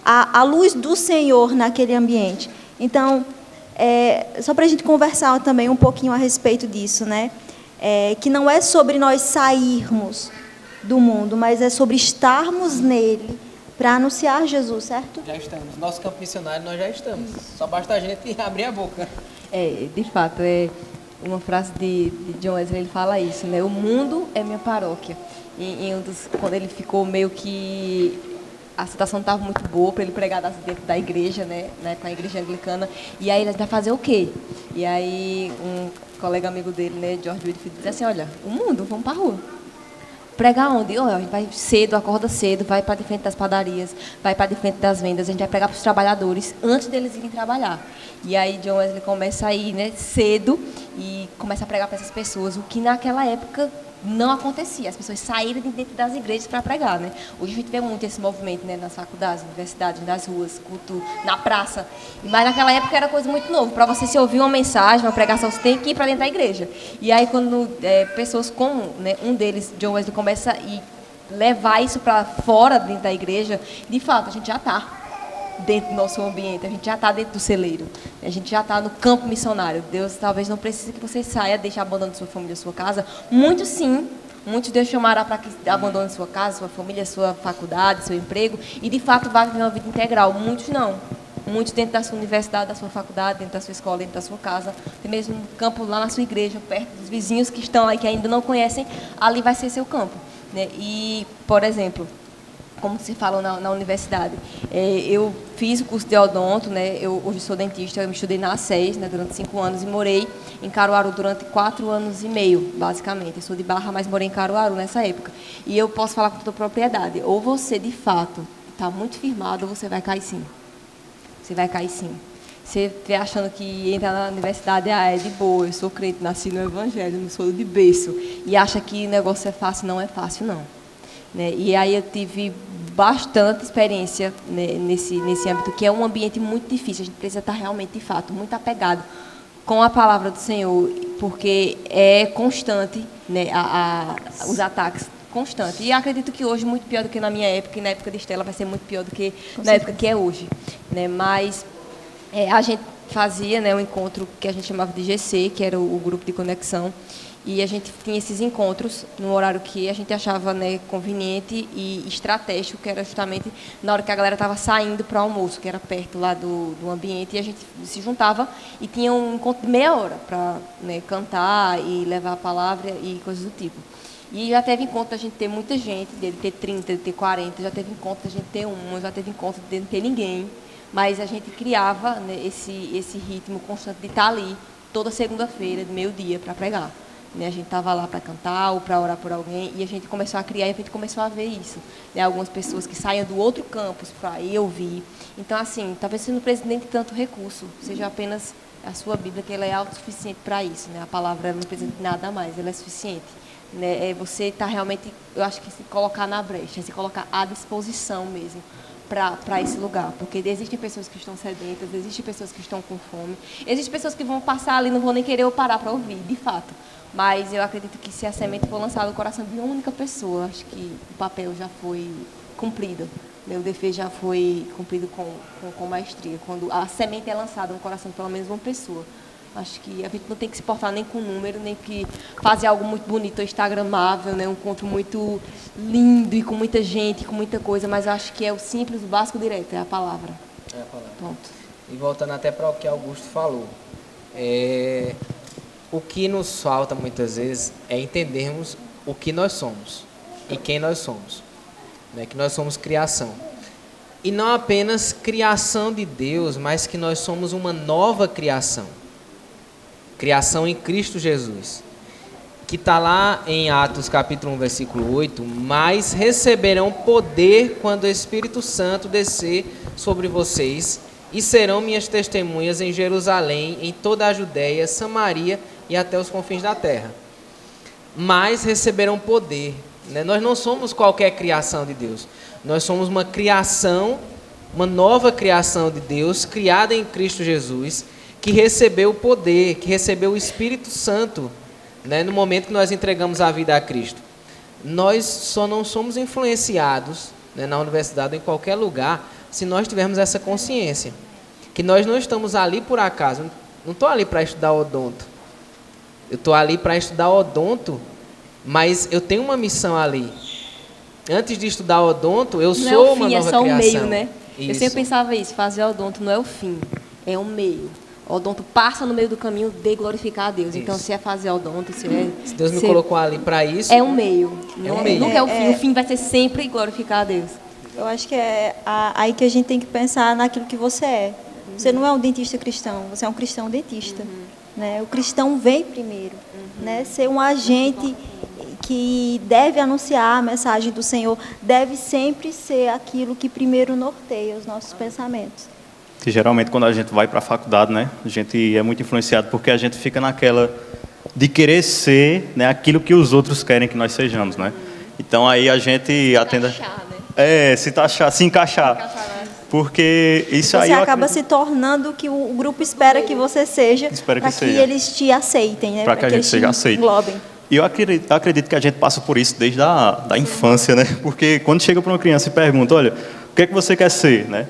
a luz do Senhor naquele ambiente. Então, só para a gente conversar também um pouquinho a respeito disso, né? Que não é sobre nós sairmos do mundo, mas é sobre estarmos nele para anunciar Jesus, certo? Já estamos. Nosso campo missionário nós já estamos. Só basta a gente abrir a boca. De fato, é uma frase de John Wesley, ele fala isso, né? O mundo é minha paróquia. Quando ele ficou meio que a situação não estava muito boa para ele pregar dentro da igreja, né, com a igreja anglicana, e aí ele vai fazer o quê? E aí um colega amigo dele, né, George Whitefield, disse assim, olha, o mundo, vamos para a rua. Pregar onde? A gente vai cedo, acorda cedo, vai para de frente das padarias, vai para de frente das vendas, a gente vai pregar para os trabalhadores antes deles irem trabalhar. E aí John Wesley começa a ir, né, cedo e começa a pregar para essas pessoas, o que naquela época não acontecia, as pessoas saíram de dentro das igrejas para pregar, né? Hoje a gente vê muito esse movimento, né, nas faculdades, universidades, nas ruas, culto, na praça. Mas naquela época era coisa muito nova. Para você se ouvir uma mensagem, uma pregação, você tem que ir para dentro da igreja. E aí quando pessoas como, né, um deles, John Wesley, começa a levar isso para fora dentro da igreja, de fato a gente já está dentro do nosso ambiente, a gente já está dentro do celeiro, a gente já está no campo missionário. Deus talvez não precise que você saia, deixe abandonando sua família, sua casa. Muitos sim, muitos Deus chamará para que abandone sua casa, sua família, sua faculdade, seu emprego, e de fato vá viver uma vida integral. Muitos não. Muitos dentro da sua universidade, da sua faculdade, dentro da sua escola, dentro da sua casa, até mesmo no campo lá na sua igreja, perto dos vizinhos que estão aí, que ainda não conhecem, ali vai ser seu campo. Né? E, por exemplo, como se fala na universidade. Eu fiz o curso de odonto, né? Eu hoje sou dentista, eu estudei na ACES, né, durante 5 anos e morei em Caruaru durante 4 anos e meio, basicamente. Eu sou de Barra, mas morei em Caruaru nessa época. E eu posso falar com toda propriedade. Ou você, de fato, está muito firmado, ou você vai cair sim. Você vai cair sim. Você estiver achando que entrar na universidade é de boa, eu sou crente, nasci no Evangelho, não sou de berço, e acha que o negócio é fácil, não é fácil, não. Né? E aí eu tive bastante experiência, né, nesse âmbito, que é um ambiente muito difícil. A gente precisa estar realmente, de fato, muito apegado com a palavra do Senhor, porque é constante, né, os ataques, constante. E acredito que hoje, muito pior do que na minha época, e na época de Estela vai ser muito pior do que na época que é hoje. Né? Mas a gente fazia, né, um encontro que a gente chamava de GC, que era o grupo de conexão, e a gente tinha esses encontros no horário que a gente achava, né, conveniente e estratégico, que era justamente na hora que a galera estava saindo para o almoço, que era perto lá do ambiente, e a gente se juntava e tinha um encontro de meia hora para, né, cantar e levar a palavra e coisas do tipo. E já teve encontro da gente ter muita gente, dele ter 30, de ter 40, já teve encontro da gente ter já teve encontro de não ter ninguém, mas a gente criava, né, esse ritmo constante de estar ali toda segunda-feira, de meio-dia, para pregar. Né, a gente estava lá para cantar ou para orar por alguém, e a gente começou a criar, e a gente começou a ver isso. Né, algumas pessoas que saíam do outro campus para ir ouvir. Então, assim, talvez você não precise nem de tanto recurso, seja apenas a sua Bíblia, que ela é autossuficiente para isso. Né, a palavra não precisa de nada mais, ela é suficiente. Né, você está realmente, eu acho que se colocar na brecha, se colocar à disposição mesmo para esse lugar, porque existem pessoas que estão sedentas, existem pessoas que estão com fome, existem pessoas que vão passar ali e não vão nem querer parar para ouvir, de fato. Mas eu acredito que se a semente for lançada no coração de uma única pessoa, acho que o papel já foi cumprido. Né? O dever já foi cumprido com maestria. Quando a semente é lançada no coração de pelo menos uma pessoa, acho que a gente não tem que se portar nem com número, nem que fazer algo muito bonito, instagramável, né? Um encontro muito lindo e com muita gente, com muita coisa, mas acho que é o simples, o básico direto, é a palavra. É a palavra. Ponto. E voltando até para o que Augusto falou, o que nos falta muitas vezes é entendermos o que nós somos e quem nós somos, né? Que nós somos criação. E não apenas criação de Deus, mas que nós somos uma nova criação. Criação em Cristo Jesus. Que está lá em Atos capítulo 1, versículo 8. Mas receberão poder quando o Espírito Santo descer sobre vocês e serão minhas testemunhas em Jerusalém, em toda a Judéia, Samaria e até os confins da terra. Mas receberão poder, né? Nós não somos qualquer criação de Deus. Nós somos uma criação, uma nova criação de Deus, criada em Cristo Jesus, que recebeu o poder, que recebeu o Espírito Santo, né? No momento que nós entregamos a vida a Cristo. Nós só não somos influenciados, né, na universidade ou em qualquer lugar, se nós tivermos essa consciência. Que nós não estamos ali por acaso. Não estou ali para estudar odonto. Eu estou ali para estudar odonto, mas eu tenho uma missão ali. Antes de estudar odonto, eu Não sou é o uma fim, nova é só criação. o meio, né? Eu Isso. sempre pensava isso, fazer odonto não é o fim, é um meio. O odonto passa no meio do caminho de glorificar a Deus. Isso. Então, se é fazer odonto, se é... Se Deus me se- colocou ali para isso, É um meio. um meio. Nunca é o fim. O fim vai ser sempre glorificar a Deus. Eu acho que é aí que a gente tem que pensar naquilo que você é. Você não é um dentista cristão, você é um cristão dentista. Né? O cristão vem primeiro. Né? Ser um agente que deve anunciar a mensagem do Senhor deve sempre ser aquilo que primeiro norteia os nossos pensamentos. Que geralmente quando a gente vai para a faculdade, né, a gente é muito influenciado porque a gente fica naquela de querer ser, né, aquilo que os outros querem que nós sejamos, né? Então aí a gente atende, se taxar, se encaixar, porque isso aí Você eu acaba acredito- se tornando o que o grupo espera que você seja, Espera que para que seja. eles te aceitem, né? Para que a gente eles te seja aceito. englobem. E eu acredito que a gente passa por isso desde da infância, né? Porque quando chega para uma criança e pergunta, olha, o que é que você quer ser, né?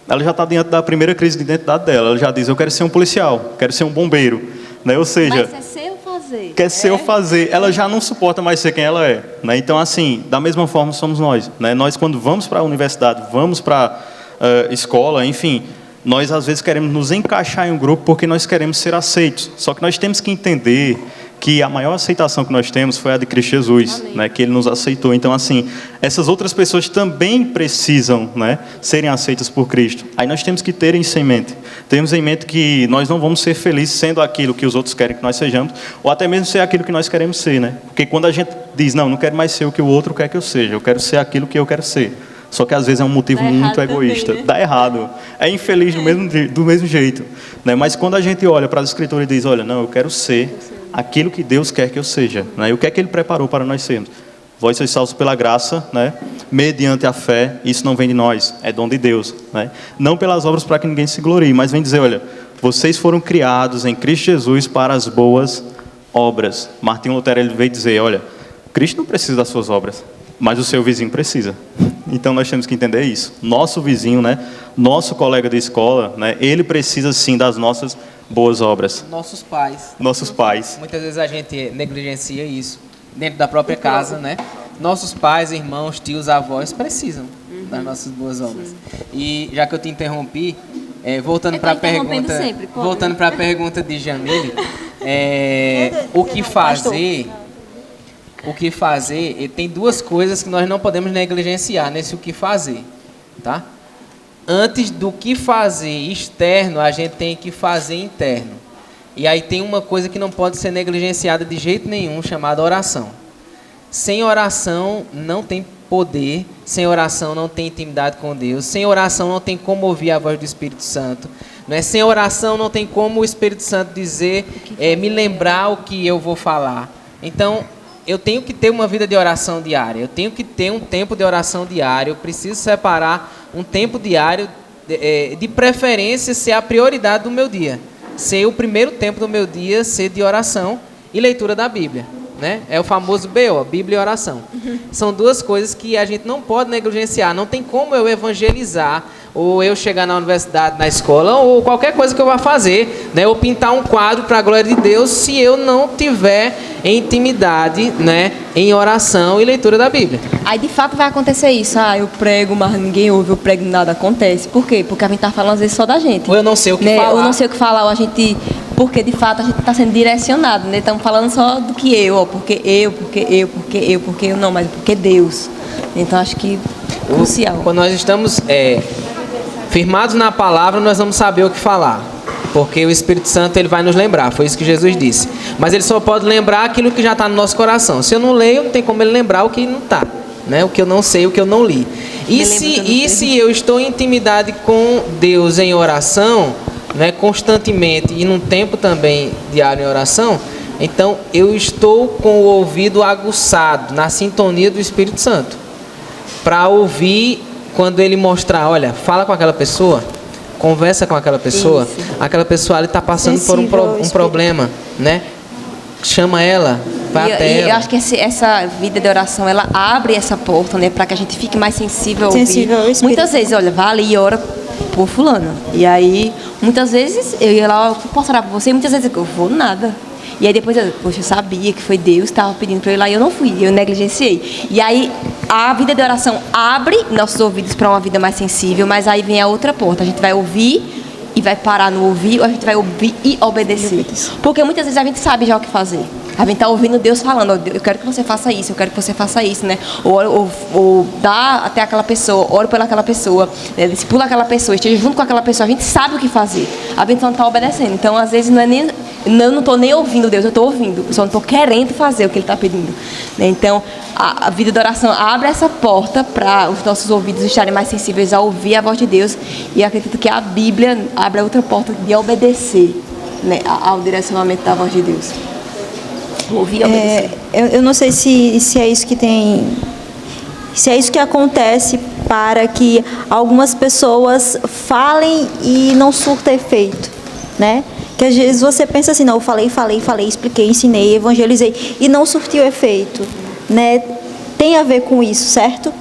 Ela já está diante da primeira crise de identidade dela. Ela já diz, eu quero ser um policial, quero ser um bombeiro, né? Ou seja, Mas é ser ou fazer? quer ser ou fazer. Ela já não suporta mais ser quem ela é, né? Então, assim, da mesma forma somos nós, né? Nós, quando vamos para a universidade, vamos para a escola, enfim, nós às vezes queremos nos encaixar em um grupo porque nós queremos ser aceitos. Só que nós temos que entender que a maior aceitação que nós temos foi a de Cristo Jesus, né, que Ele nos aceitou. Então, assim, essas outras pessoas também precisam, né, serem aceitas por Cristo. Aí nós temos que ter isso em mente. Temos em mente que nós não vamos ser felizes sendo aquilo que os outros querem que nós sejamos, ou até mesmo ser aquilo que nós queremos ser, né? Porque quando a gente diz, não quero mais ser o que o outro quer que eu seja, eu quero ser aquilo que eu quero ser. Só que às vezes é um motivo Dá muito errado egoísta. também, né? Dá errado. É infeliz do mesmo jeito. Né? Mas quando a gente olha para as Escrituras e diz, olha, não, eu quero ser aquilo que Deus quer que eu seja. Né? E o que é que Ele preparou para nós sermos? Vós sois salvos pela graça, né? Mediante a fé, isso não vem de nós, é dom de Deus. Né? Não pelas obras para que ninguém se glorie, mas vem dizer, olha, vocês foram criados em Cristo Jesus para as boas obras. Martinho Lutero ele veio dizer, olha, Cristo não precisa das suas obras, mas o seu vizinho precisa. Então nós temos que entender isso. Nosso vizinho, né? Nosso colega de escola, né? Ele precisa sim das nossas boas obras. nossos pais. Nossos pais. Muitas vezes a gente negligencia isso dentro da própria casa, né? Nossos pais, irmãos, tios, avós precisam das nossas boas obras. E já que eu te interrompi, voltando Eu tô para a interrompendo pergunta, sempre, pode. voltando para a pergunta de Jamile, o que fazer? O que fazer? Tem duas coisas que nós não podemos negligenciar nesse o que fazer, tá? Antes do que fazer externo, a gente tem que fazer interno. E aí tem uma coisa que não pode ser negligenciada de jeito nenhum, chamada oração. Sem oração não tem poder, sem oração não tem intimidade com Deus, sem oração não tem como ouvir a voz do Espírito Santo. Não é? Sem oração não tem como o Espírito Santo dizer, me lembrar o que eu vou falar. Então, eu tenho que ter uma vida de oração diária, eu tenho que ter um tempo de oração diário, eu preciso separar um tempo diário, de preferência ser a prioridade do meu dia, ser o primeiro tempo do meu dia, ser de oração e leitura da Bíblia. Né? É o famoso BO, Bíblia e oração. São duas coisas que a gente não pode negligenciar. Não tem como eu evangelizar, ou eu chegar na universidade, na escola, ou qualquer coisa que eu vá fazer, né? Ou pintar um quadro para a glória de Deus, se eu não tiver em intimidade, né? Em oração e leitura da Bíblia. Aí de fato vai acontecer isso. Eu prego, mas ninguém ouve, eu prego e nada acontece. Por quê? Porque a gente tá falando às vezes só da gente. Ou eu não sei o que né? falar. Ou não sei o que falar, ou a gente porque de fato a gente está sendo direcionado, né? Estamos falando só do que porque eu, não, mas porque Deus. Então acho que é crucial. Quando nós estamos firmados na palavra, nós vamos saber o que falar, porque o Espírito Santo ele vai nos lembrar, foi isso que Jesus disse. Mas ele só pode lembrar aquilo que já está no nosso coração. Se eu não leio, não tem como ele lembrar o que não está, né? O que eu não sei, o que eu não li. E se eu estou em intimidade com Deus em oração, né, constantemente e num tempo também diário em oração, então eu estou com o ouvido aguçado na sintonia do Espírito Santo para ouvir quando ele mostrar, olha, fala com aquela pessoa, conversa com aquela pessoa, isso. Aquela pessoa ali está passando por um problema, né? Chama ela, vai até ela. Eu acho que essa vida de oração, ela abre essa porta, né, para que a gente fique mais sensível a ouvir. Muitas vezes, olha, vai ali e ora por fulano. E aí, muitas vezes, eu ia lá, posso orar por você? E muitas vezes eu vou nada. E aí depois, poxa, eu sabia que foi Deus que estava pedindo para eu ir lá e eu não fui, eu negligenciei. E aí, a vida de oração abre nossos ouvidos para uma vida mais sensível, mas aí vem a outra porta. A gente vai ouvir e vai parar no ouvir, ou a gente vai ouvir e obedecer. Porque muitas vezes a gente sabe já o que fazer. A gente está ouvindo Deus falando, eu quero que você faça isso, eu quero que você faça isso, né? Ou dá até aquela pessoa, ore pelaquela pessoa, né? Discipula aquela pessoa, esteja junto com aquela pessoa, a gente sabe o que fazer. A gente só não está obedecendo. Então, às vezes, eu não estou nem ouvindo Deus, eu estou ouvindo, eu só não estou querendo fazer o que Ele está pedindo, né? Então, a vida de oração abre essa porta para os nossos ouvidos estarem mais sensíveis a ouvir a voz de Deus, e acredito que a Bíblia abre a outra porta de obedecer, né, ao direcionamento da voz de Deus. Ouvir e obedecer. Eu não sei se é isso que tem, se é isso que acontece para que algumas pessoas falem e não surta efeito, né? Que às vezes você pensa assim, não, eu falei, expliquei, ensinei, evangelizei e não surtiu efeito, né? Tem a ver com isso, certo?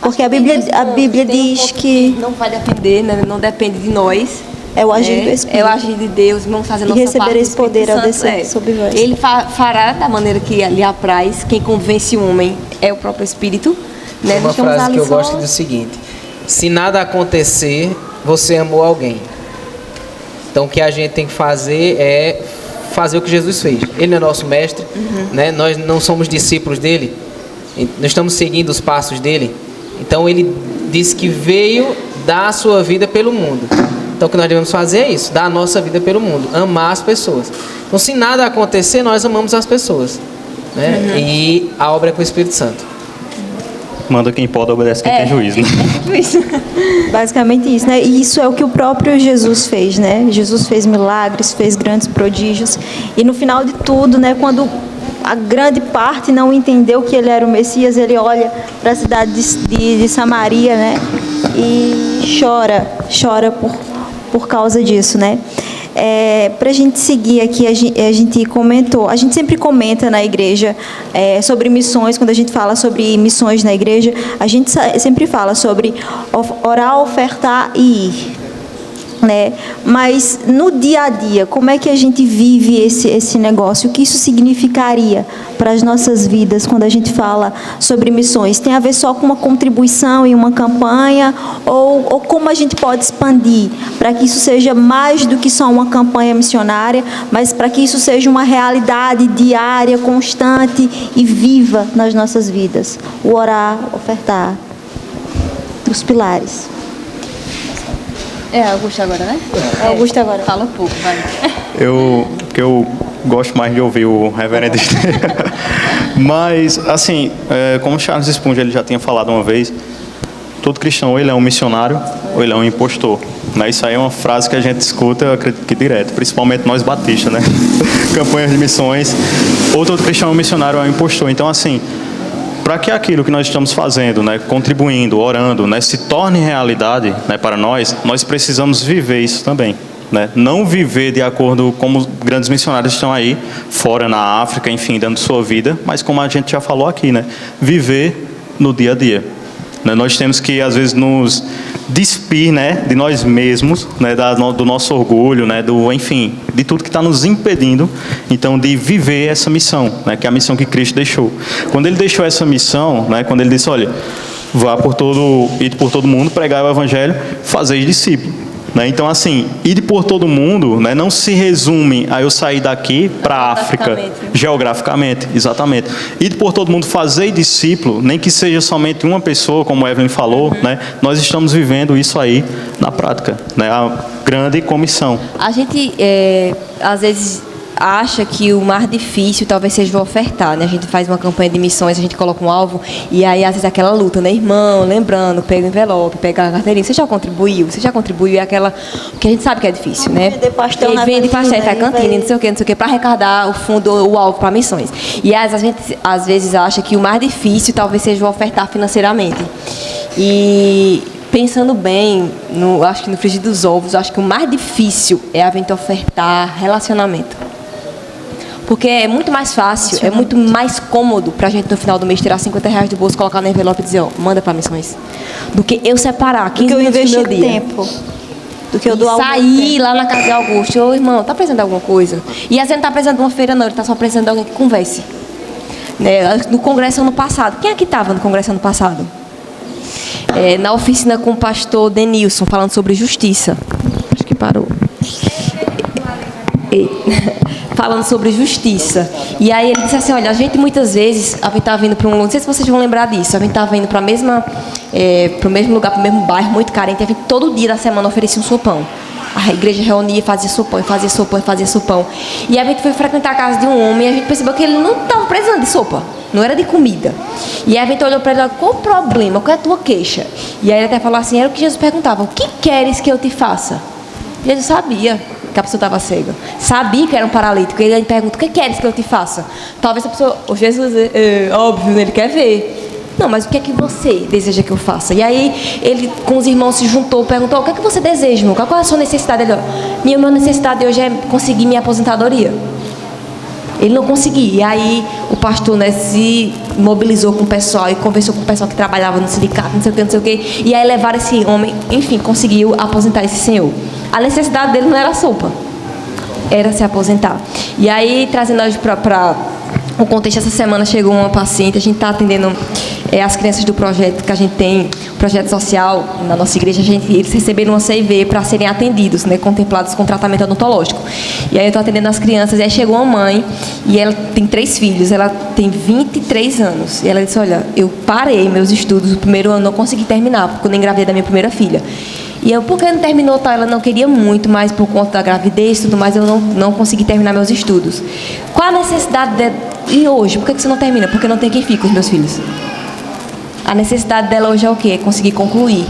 Porque a Bíblia diz que não vai depender, né? Não depende de nós. É o agir do Espírito. É o agir de Deus, vamos fazer nossa receber parte. Esse poder ao descer sobre vós. Ele fará da maneira que lhe apraz. Quem convence o homem é o próprio Espírito. Né? Uma frase que eu gosto é o seguinte: se nada acontecer, você amou alguém. Então o que a gente tem que fazer é fazer o que Jesus fez. Ele é nosso mestre, né? Nós não somos discípulos dele, nós estamos seguindo os passos dele. Então ele disse que veio dar a sua vida pelo mundo. Então o que nós devemos fazer é isso, dar a nossa vida pelo mundo, amar as pessoas. Então se nada acontecer, nós amamos as pessoas, né? E a obra é com o Espírito Santo. Manda quem pode, obedece quem tem juízo, né? Basicamente isso, né? E isso é o que o próprio Jesus fez, né? Jesus fez milagres, fez grandes prodígios. E no final de tudo, né? Quando a grande parte não entendeu que ele era o Messias, ele olha para a cidade de Samaria, né? E chora por causa disso, né? Para a gente seguir aqui, a gente sempre comenta na igreja sobre missões. Quando a gente fala sobre missões na igreja, a gente sempre fala sobre orar, ofertar e ir, né? Mas no dia a dia, como é que a gente vive esse negócio? O que isso significaria para as nossas vidas quando a gente fala sobre missões? Tem a ver só com uma contribuição em uma campanha ou como a gente pode expandir para que isso seja mais do que só uma campanha missionária, mas para que isso seja uma realidade diária, constante e viva nas nossas vidas? O orar, ofertar, os pilares. Augusto agora, né? Augusto agora. Fala um pouco, vai. Porque eu gosto mais de ouvir o reverendo Estevam. Mas, assim, como Charles Spurgeon ele já tinha falado uma vez, todo cristão ou ele é um missionário ou ele é um impostor. Né? Isso aí é uma frase que a gente escuta, eu acredito que direto, principalmente nós batistas, né? Campanhas de missões. Ou todo cristão é um missionário ou é um impostor. Então, assim, para que aquilo que nós estamos fazendo, né, contribuindo, orando, né, se torne realidade, né, para nós precisamos viver isso também. Né? Não viver de acordo como os grandes missionários estão aí, fora na África, enfim, dando sua vida, mas como a gente já falou aqui, né, viver no dia a dia. Né? Nós temos que, às vezes, nos despir, né, de nós mesmos, né, do nosso orgulho, né, enfim, de tudo que está nos impedindo, então, de viver essa missão, né, que é a missão que Cristo deixou. Quando ele deixou essa missão, né, quando ele disse, olha, ide por todo mundo, pregar o evangelho, fazeis discípulos. né? Então, assim, ir por todo mundo, né, não se resume a eu sair daqui para a África, geograficamente, exatamente. Ir por todo mundo, fazer discípulo, nem que seja somente uma pessoa, como o Evelyn falou, né, nós estamos vivendo isso aí na prática, né, a grande comissão. A gente, às vezes, acha que o mais difícil talvez seja o ofertar, né? A gente faz uma campanha de missões, a gente coloca um alvo e aí às vezes aquela luta, né? Irmão, lembrando, pega o envelope, pega a carteirinha, você já contribuiu, é aquela que a gente sabe que é difícil, né? Vender pastel na vende pastel, cantina, faz cantina, não sei o que, para arrecadar o fundo, o alvo para missões. E a gente às vezes acha que o mais difícil talvez seja o ofertar financeiramente. E pensando bem, acho que no frigir dos ovos, acho que o mais difícil é a gente ofertar relacionamento. Porque é muito mais fácil, é muito mais cômodo para a gente no final do mês tirar R$50 do bolso, colocar no envelope e dizer, ó, manda para missões. Do que eu separar 15 minutos do meu dia. Tempo. Do que eu dou sair lá na casa de Augusto, ô irmão, tá precisando de alguma coisa? E às vezes não tá precisando de uma feira não, ele tá só precisando de alguém que converse. Né? No congresso ano passado, quem é que estava no congresso ano passado? Na oficina com o pastor Denilson, falando sobre justiça. Acho que parou. Falando sobre justiça. E aí ele disse assim, olha, a gente muitas vezes, a gente está vindo para um... Não sei se vocês vão lembrar disso, a gente estava indo para o mesmo lugar, para o mesmo bairro, muito carente, e a gente todo dia da semana oferecia um sopão. A igreja reunia, fazia sopão, fazia sopão, fazia sopão. E a gente foi frequentar a casa de um homem e a gente percebeu que ele não estava precisando de sopa, não era de comida. E aí a gente olhou para ele e falou, qual o problema, qual é a tua queixa? E aí ele até falou assim, era o que Jesus perguntava, o que queres que eu te faça? E Jesus sabia que a pessoa estava cega. Sabia que era um paralítico. E ele pergunta, o que queres que eu te faça? Talvez a pessoa, o Jesus, óbvio, ele quer ver. Não, mas o que é que você deseja que eu faça? E aí ele com os irmãos se juntou, perguntou, o que é que você deseja, irmão? Qual é a sua necessidade? Ele, minha necessidade hoje é conseguir minha aposentadoria. Ele não conseguia. E aí o pastor, né, se mobilizou com o pessoal e conversou com o pessoal que trabalhava no sindicato, não sei o que, não sei o que. E aí levaram esse homem, enfim, conseguiu aposentar esse senhor. A necessidade dele não era sopa, era se aposentar. E aí, trazendo hoje para o contexto, essa semana chegou uma paciente, a gente está atendendo as crianças do projeto que a gente tem, o projeto social na nossa igreja, eles receberam uma CIV para serem atendidos, né, contemplados com tratamento odontológico. E aí eu estou atendendo as crianças, e aí chegou uma mãe, e ela tem 3 filhos, ela tem 23 anos, e ela disse, olha, eu parei meus estudos, o primeiro ano não consegui terminar, porque eu não engravidei da minha primeira filha. E eu, por que não terminou, tá? Ela não queria muito, mas por conta da gravidez e tudo mais, eu não consegui terminar meus estudos. Qual a necessidade dela? E hoje, por que você não termina? Porque não tem quem fique com os meus filhos. A necessidade dela hoje é o quê? É conseguir concluir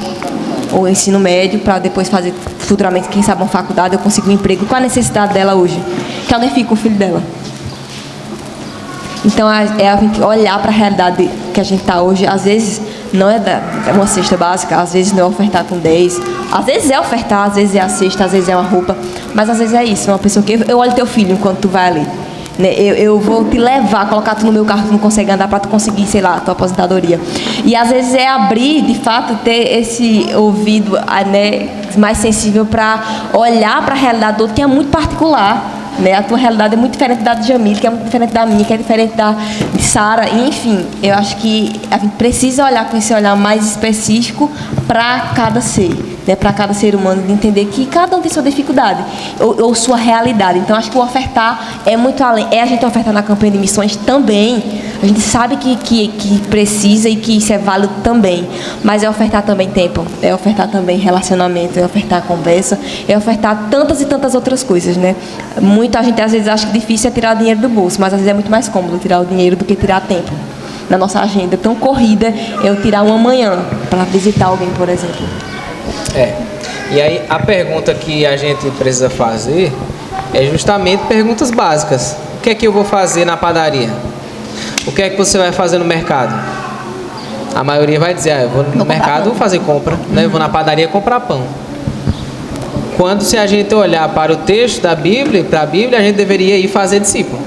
o ensino médio para depois fazer futuramente, quem sabe, uma faculdade, eu consigo um emprego. Qual a necessidade dela hoje? Que alguém fique com o filho dela. Então, é a gente olhar para a realidade que a gente está hoje. Às vezes, não é uma cesta básica, às vezes não é ofertar com 10, às vezes é ofertar, às vezes é a cesta, às vezes é uma roupa, mas às vezes é isso, uma pessoa que... Eu olho teu filho enquanto tu vai ali. Né? Eu vou te levar, colocar tu no meu carro, tu não consegue andar para tu conseguir, sei lá, tua aposentadoria. E às vezes é abrir, de fato, ter esse ouvido, né, mais sensível para olhar para a realidade do outro, que é muito particular. Né? A tua realidade é muito diferente da de Jamile, que é muito diferente da minha, que é diferente de Sara. Enfim, eu acho que a gente precisa olhar com esse olhar mais específico para cada ser, né? Para cada ser humano, de entender que cada um tem sua dificuldade ou sua realidade. Então, acho que o ofertar é muito além. É a gente ofertar na campanha de missões também. A gente sabe que precisa e que isso é válido também. Mas é ofertar também tempo, é ofertar também relacionamento, é ofertar conversa, é ofertar tantas e tantas outras coisas, né? Muita gente às vezes acha que difícil é tirar dinheiro do bolso, mas às vezes é muito mais cômodo tirar o dinheiro do que tirar tempo. Na nossa agenda tão corrida, eu tirar uma manhã para visitar alguém, por exemplo. E aí a pergunta que a gente precisa fazer é justamente perguntas básicas. O que é que eu vou fazer na padaria? O que é que você vai fazer no mercado? A maioria vai dizer, eu vou no mercado fazer compra, né? Eu vou na padaria comprar pão. Quando, se a gente olhar para o texto da Bíblia, para a Bíblia, a gente deveria ir fazer discípulo.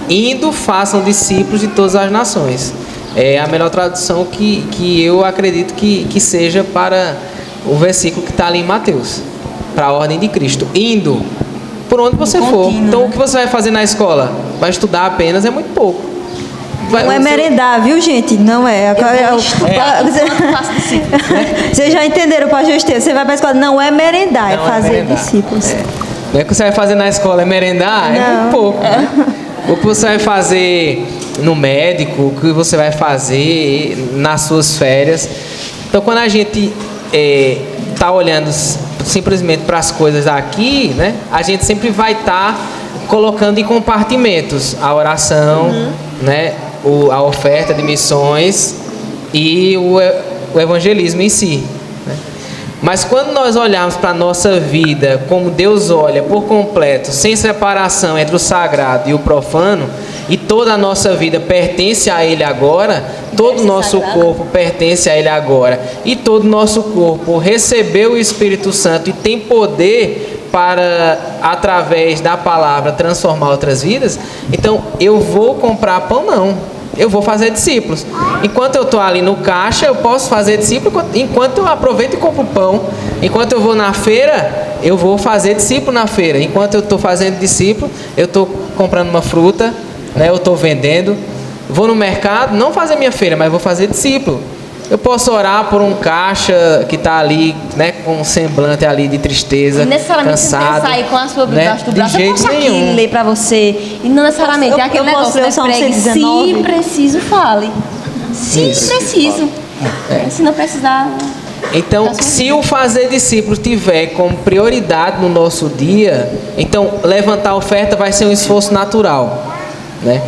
Indo, façam discípulos de todas as nações. É a melhor tradução que eu acredito que seja para o versículo que está ali em Mateus. Para a ordem de Cristo. Indo, por onde você for. Então, o que você vai fazer na escola? Vai estudar apenas, é muito pouco. Não é merendar, viu, gente? Não é. Vocês já entenderam, pastor Estevam? Você vai para a escola, não é merendar, é fazer discípulos. Não é que você vai fazer na escola, é merendar? É muito pouco. Né? O que você vai fazer no médico, o que você vai fazer nas suas férias. Então, quando a gente está olhando simplesmente para as coisas aqui, né, a gente sempre vai estar colocando em compartimentos a oração, né, a oferta de missões e o evangelismo em si. Né? Mas quando nós olharmos para a nossa vida como Deus olha por completo, sem separação entre o sagrado e o profano, e toda a nossa vida pertence a Ele agora, todo o nosso corpo pertence a Ele agora, e todo o nosso corpo recebeu o Espírito Santo e tem poder para, através da palavra, transformar outras vidas, então eu vou comprar pão? Não. Eu vou fazer discípulos. Enquanto eu estou ali no caixa, eu posso fazer discípulo. Enquanto eu aproveito e compro pão. Enquanto eu vou na feira, eu vou fazer discípulo na feira. Enquanto eu estou fazendo discípulo, eu estou comprando uma fruta, né? Eu estou vendendo. Vou no mercado, não fazer minha feira, mas vou fazer discípulo. Eu posso orar por um caixa que está ali, né, com um semblante ali de tristeza, necessariamente cansado, sair com a sua Bíblia né? do braço. De jeito nenhum. Ler para você. E não necessariamente é aquele negócio, né? Pregue, se preciso, fale. Se preciso. Se não precisar... Então, se o fazer discípulos tiver como prioridade no nosso dia, então levantar a oferta vai ser um esforço natural, né?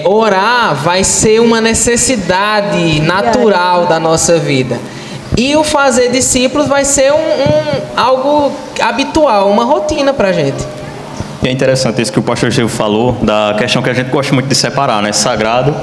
Orar vai ser uma necessidade natural da nossa vida. E o fazer discípulos vai ser algo habitual, uma rotina para a gente. E é interessante isso que o pastor Gil falou, da questão que a gente gosta muito de separar, né? Sagrado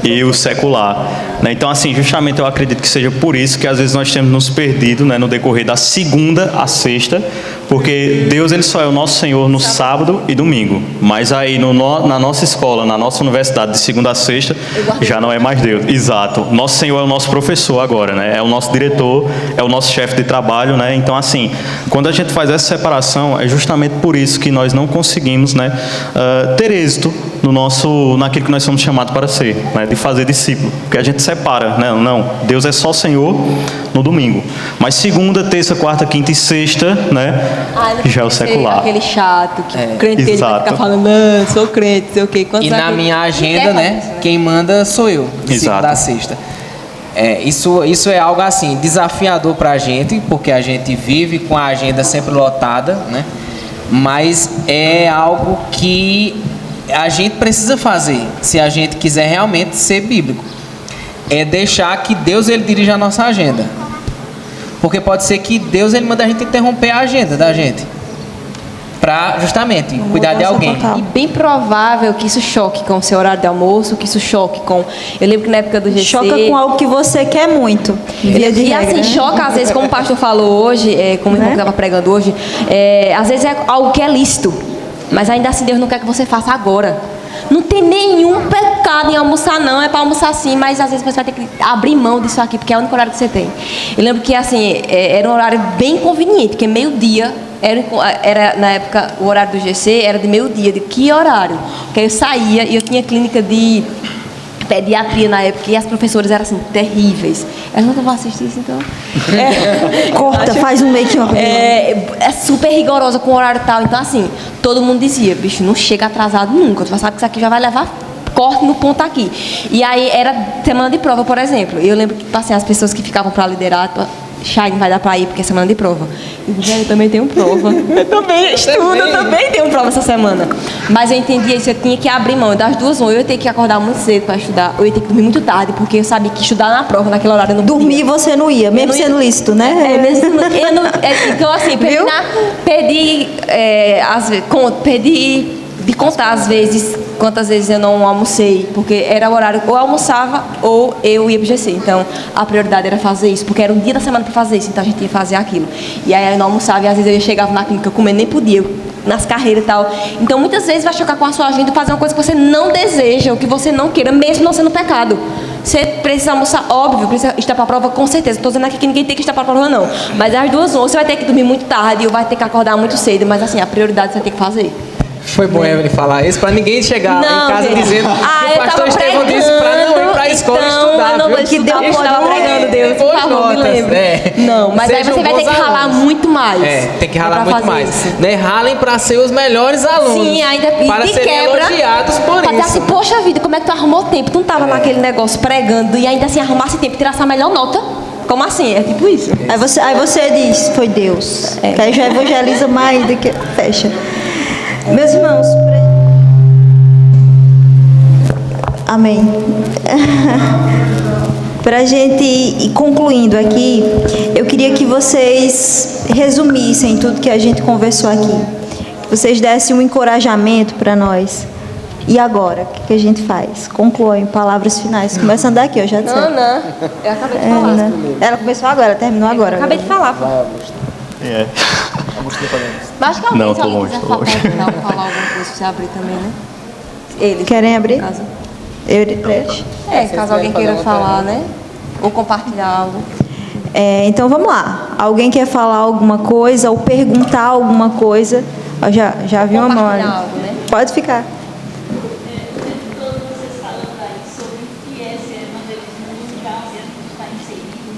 e o secular. Né? Então, assim, justamente eu acredito que seja por isso que às vezes nós temos nos perdido, né, no decorrer da segunda à sexta, porque Deus ele só é o nosso Senhor no sábado e domingo, mas aí na nossa escola, na nossa universidade, de segunda a sexta, já não é mais Deus. Exato. Nosso Senhor é o nosso professor agora, né? É o nosso diretor, é o nosso chefe de trabalho, né? Então, assim, quando a gente faz essa separação, é justamente por isso que nós não conseguimos, né, ter êxito naquilo que nós somos chamados para ser, né? De fazer discípulo, porque a gente separa, né? Não, Deus é só Senhor no domingo, mas segunda, terça, quarta, quinta e sexta, né? Já é o secular. Aquele chato, que crente que fica falando, não, sou crente, sei o quê. E na minha agenda, né? Quem manda sou eu, segunda a sexta. Isso é algo assim, desafiador para a gente, porque a gente vive com a agenda sempre lotada, né? Mas é algo que a gente precisa fazer, se a gente quiser realmente ser bíblico. É deixar que Deus ele dirija a nossa agenda. Porque pode ser que Deus ele manda a gente interromper a agenda da gente para justamente cuidar de alguém. E bem provável que isso choque com o seu horário de almoço, que isso choque com... Eu lembro que na época do GC... Choca com algo que você quer muito. E assim, choca às vezes, como o pastor falou hoje, como o irmão que estava pregando hoje, às vezes é algo que é lícito, mas ainda assim Deus não quer que você faça agora. Não tem nenhum pecado em almoçar, não. É para almoçar sim, mas às vezes você vai ter que abrir mão disso aqui, porque é o único horário que você tem. Eu lembro que, assim, era um horário bem conveniente, porque meio-dia, era na época, o horário do GC era de meio-dia. De que horário? Porque eu saía e eu tinha clínica de pediatria na época, e as professoras eram, assim, terríveis. Elas não vão assistir isso, então... Corta, faz um make-up. É super rigorosa com o horário tal. Então, assim, todo mundo dizia, bicho, não chega atrasado nunca. Tu já sabe que isso aqui já vai levar corte no ponto aqui. E aí, era semana de prova, por exemplo. Eu lembro que, assim, as pessoas que ficavam para liderar... Shai, não vai dar para ir porque é semana de prova. Eu também tenho prova. Eu também estudo, eu também tenho prova essa semana. Mas eu entendia isso, eu tinha que abrir mão das duas, ou eu ia ter que acordar muito cedo para estudar, ou eu ia ter que dormir muito tarde, porque eu sabia que estudar na prova, naquele horário, eu não podia. Dormir você não ia, mesmo sendo lícito, né? Então, assim, perdi de contar às vezes quantas vezes eu não almocei, porque era o horário, ou eu almoçava ou eu ia pro GC. Então a prioridade era fazer isso, porque era um dia da semana para fazer isso, então a gente ia fazer aquilo. E aí eu não almoçava, e às vezes eu chegava na clínica comendo, nem podia, nas carreiras e tal. Então muitas vezes vai chocar com a sua agenda fazer uma coisa que você não deseja, ou que você não queira, mesmo não sendo pecado. Você precisa almoçar, óbvio, precisa estar para a prova com certeza. Não estou dizendo aqui que ninguém tem que estar para a prova, não. Mas as duas, ou você vai ter que dormir muito tarde, ou vai ter que acordar muito cedo, mas assim, a prioridade você tem que fazer. Foi bom Evelyn falar isso, para ninguém chegar Não, em casa gente. dizendo que o pastor Estevão disse para não ir para a escola então, estudar. eu não vou viu? que Deus Estudar estava pregando, Deus, boas por favor, me notas, lembre. né? Não, mas aí Sejam você vai ter bons que ralar alunos. muito mais. Tem que ralar pra muito fazer mais. isso. Né? Ralem para ser os melhores alunos. Sim, ainda para e serem quebra. elogiados por Pra dizer isso. assim, poxa vida, como é que tu arrumou tempo? Tu não tava naquele negócio pregando e ainda assim arrumasse tempo e tirasse a melhor nota? Como assim? É tipo isso. Aí você diz, foi Deus. Que aí já evangeliza mais do que fecha. Meus irmãos, amém. Para a gente ir concluindo aqui, eu queria que vocês resumissem tudo que a gente conversou aqui. Que vocês dessem um encorajamento para nós. E agora, o que a gente faz? Concluem palavras finais. Começando daqui, eu já disse. Não, eu acabei de falar. Né? Ela começou agora, terminou agora. Acabei de falar, pô. É. Mas acho que alguém, Não, se tô alguém longe, quiser tô longe. falar alguma coisa, você abrir também, né? Eles. Querem abrir? Caso. Caso alguém queira falar, né? Ou compartilhar algo. Então vamos lá. Alguém quer falar alguma coisa ou perguntar alguma coisa? Eu já vi uma mão ali. Compartilhar algo, né? Pode ficar. Todos vocês falando aí sobre o que é esse evangelismo musical que a gente está inserido,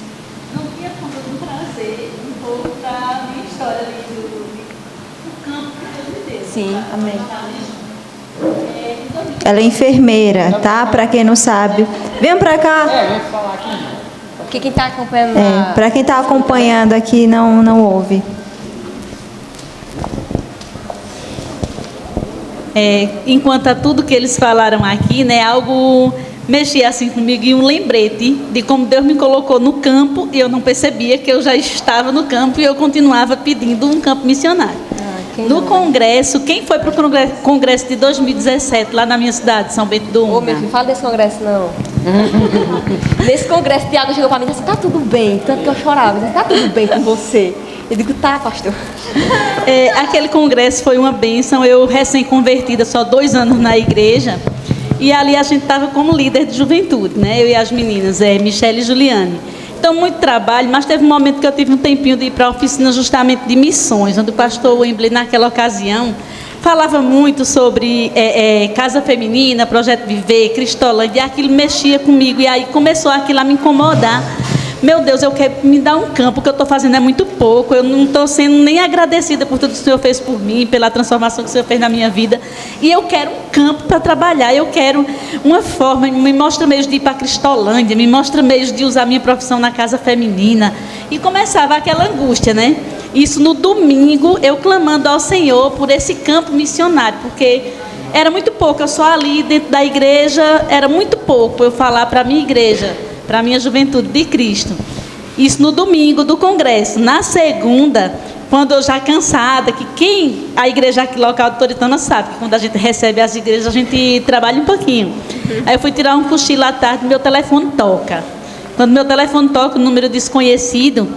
não tinha como eu não trazer um pouco da minha história ali do campo que Deus me deu. Sim, amém. Ela é enfermeira, tá? Para quem não sabe. Vem pra cá. Porque quem tá acompanhando Para quem tá acompanhando aqui não ouve. Enquanto a tudo que eles falaram aqui, né, algo mexia assim comigo e um lembrete de como Deus me colocou no campo e eu não percebia que eu já estava no campo e eu continuava pedindo um campo missionário. No congresso, quem foi para o congresso de 2017 lá na minha cidade, São Bento do Ô, meu filho, fala desse congresso, não. Nesse congresso, o Tiago chegou pra mim e disse assim, tá tudo bem. Tanto que eu chorava, ele disse, tá tudo bem com você. Eu digo, tá, pastor. Aquele congresso foi uma bênção. Eu recém-convertida, só 2 anos na igreja. E ali a gente estava como líder de juventude, né? Eu e as meninas, Michele e Juliane. Então, muito trabalho, mas teve um momento que eu tive um tempinho de ir para a oficina justamente de missões, onde o pastor Wembley, naquela ocasião, falava muito sobre Casa Feminina, Projeto Viver, Cristolândia, e aquilo mexia comigo, e aí começou aquilo a me incomodar. Meu Deus, eu quero me dar um campo, o que eu estou fazendo é muito pouco, eu não estou sendo nem agradecida por tudo que o Senhor fez por mim, pela transformação que o Senhor fez na minha vida, e eu quero um campo para trabalhar, eu quero uma forma, me mostra meios de ir para a Cristolândia, me mostra meios de usar minha profissão na Casa Feminina, e começava aquela angústia, né? Isso no domingo, eu clamando ao Senhor por esse campo missionário, porque era muito pouco, eu só ali dentro da igreja, era muito pouco eu falar para a minha igreja, para a minha juventude de Cristo. Isso no domingo do congresso. Na segunda, quando eu já cansada, que a igreja aqui local de Toritana sabe, que quando a gente recebe as igrejas, a gente trabalha um pouquinho. Aí eu fui tirar um cochilo à tarde, meu telefone toca. Quando meu telefone toca, o número desconhecido,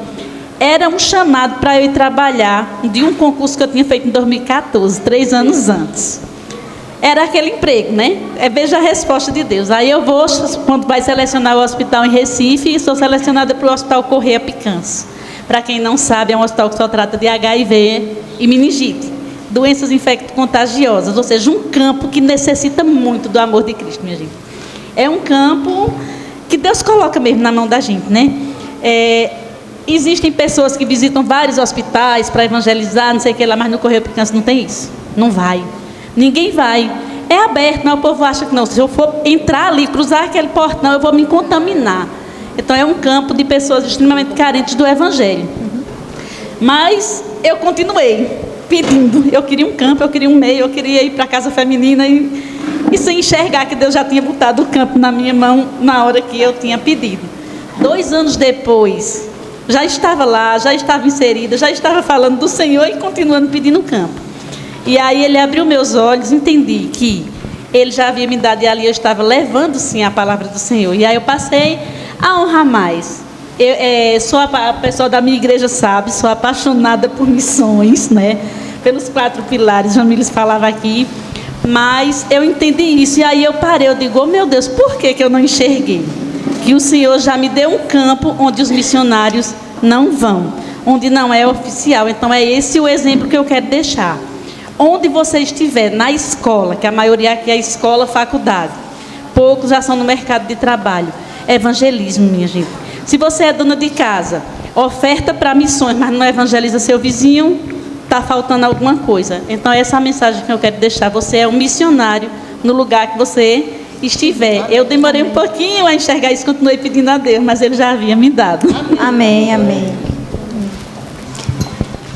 era um chamado para eu ir trabalhar de um concurso que eu tinha feito em 2014, 3 anos antes. Era aquele emprego, né? Veja a resposta de Deus. Aí eu vou, quando vai selecionar o hospital em Recife, sou selecionada para o Hospital Correia Picanço. Para quem não sabe, é um hospital que só trata de HIV e meningite, doenças infecto-contagiosas, ou seja, um campo que necessita muito do amor de Cristo, minha gente. É um campo que Deus coloca mesmo na mão da gente, né? Existem pessoas que visitam vários hospitais para evangelizar, não sei o que lá, mas no Correia Picanço não tem isso. Não vai. Ninguém vai. É aberto, mas o povo acha que não. Se eu for entrar ali, cruzar aquele portão, eu vou me contaminar. Então é um campo de pessoas extremamente carentes do Evangelho. Mas eu continuei pedindo. Eu queria um campo, eu queria um meio, eu queria ir para a Casa Feminina e sem enxergar que Deus já tinha botado o campo na minha mão na hora que eu tinha pedido. 2 anos depois, já estava lá, já estava inserida, já estava falando do Senhor e continuando pedindo o campo. E aí ele abriu meus olhos, entendi que ele já havia me dado, e ali eu estava levando sim a palavra do Senhor. E aí eu passei a honrar mais. A pessoa da minha igreja sabe, sou apaixonada por missões, né? Pelos 4 pilares, Jamílis falava aqui. Mas eu entendi isso, e aí eu parei, eu digo, oh meu Deus, por que eu não enxerguei? Que o Senhor já me deu um campo onde os missionários não vão, onde não é oficial. Então é esse o exemplo que eu quero deixar. Onde você estiver, na escola, que a maioria aqui é escola, faculdade, poucos já são no mercado de trabalho. Evangelismo, minha gente. Se você é dona de casa, oferta para missões, mas não evangeliza seu vizinho, está faltando alguma coisa. Então, essa é a mensagem que eu quero deixar. Você é um missionário no lugar que você estiver. Eu demorei um pouquinho a enxergar isso, continuei pedindo a Deus, mas Ele já havia me dado. Amém, amém.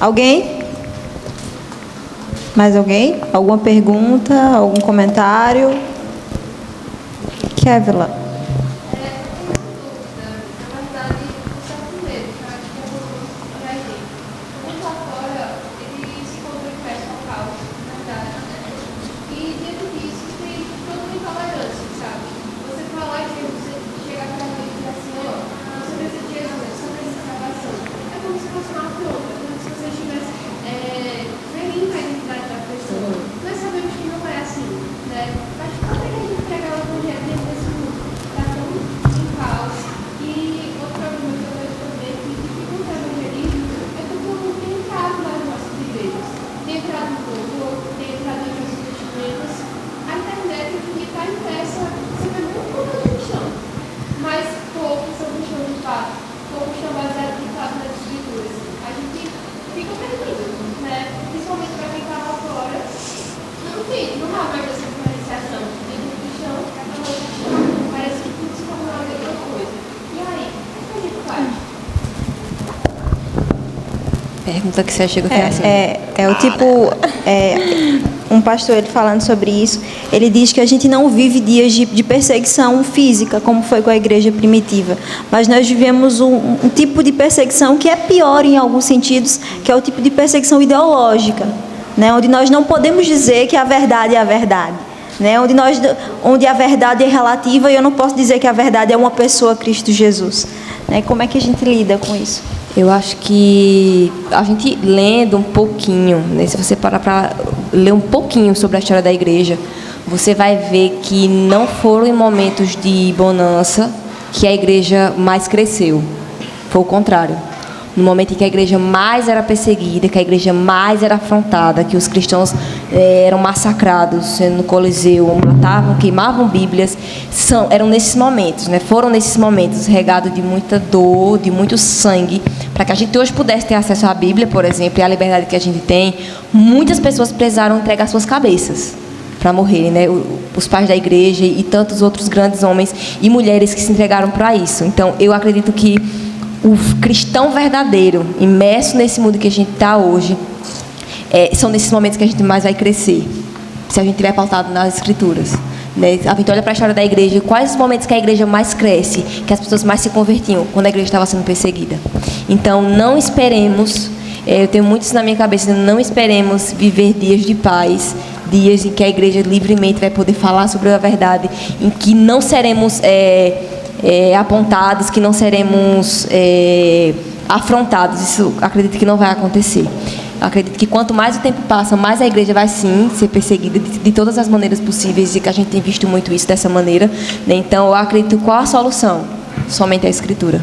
Alguém? Mais alguém? Alguma pergunta? Algum comentário? Kevila. Pergunta que você chega a assim. Um pastor ele falando sobre isso, ele diz que a gente não vive dias de perseguição física, como foi com a igreja primitiva, mas nós vivemos um tipo de perseguição que é pior em alguns sentidos, que é o tipo de perseguição ideológica, né? Onde nós não podemos dizer que a verdade é a verdade, né? Onde a verdade é relativa e eu não posso dizer que a verdade é uma pessoa, Cristo Jesus, né? Como é que a gente lida com isso? Eu acho que a gente lendo um pouquinho, né, se você parar para ler um pouquinho sobre a história da igreja, você vai ver que não foram em momentos de bonança que a igreja mais cresceu. Foi o contrário. No momento em que a igreja mais era perseguida, que a igreja mais era afrontada, que os cristãos eram massacrados no Coliseu, matavam, queimavam Bíblias, eram nesses momentos, né? Foram nesses momentos regados de muita dor, de muito sangue, para que a gente hoje pudesse ter acesso à Bíblia, por exemplo, e à liberdade que a gente tem. Muitas pessoas precisaram entregar suas cabeças para morrerem, né? Os pais da igreja e tantos outros grandes homens e mulheres que se entregaram para isso. Então, eu acredito que o cristão verdadeiro, imerso nesse mundo que a gente está hoje, são nesses momentos que a gente mais vai crescer, se a gente estiver pautado nas Escrituras, né? A gente olha para a história da igreja, quais os momentos que a igreja mais cresce, que as pessoas mais se convertiam, quando a igreja estava sendo perseguida. Então, não esperemos, eu tenho muito isso na minha cabeça, não esperemos viver dias de paz, dias em que a igreja livremente vai poder falar sobre a verdade, em que não seremos apontados, que não seremos afrontados. Isso acredito que não vai acontecer. Acredito que quanto mais o tempo passa, mais a igreja vai sim ser perseguida de todas as maneiras possíveis, e que a gente tem visto muito isso dessa maneira, né? Então eu acredito, qual a solução? Somente a Escritura.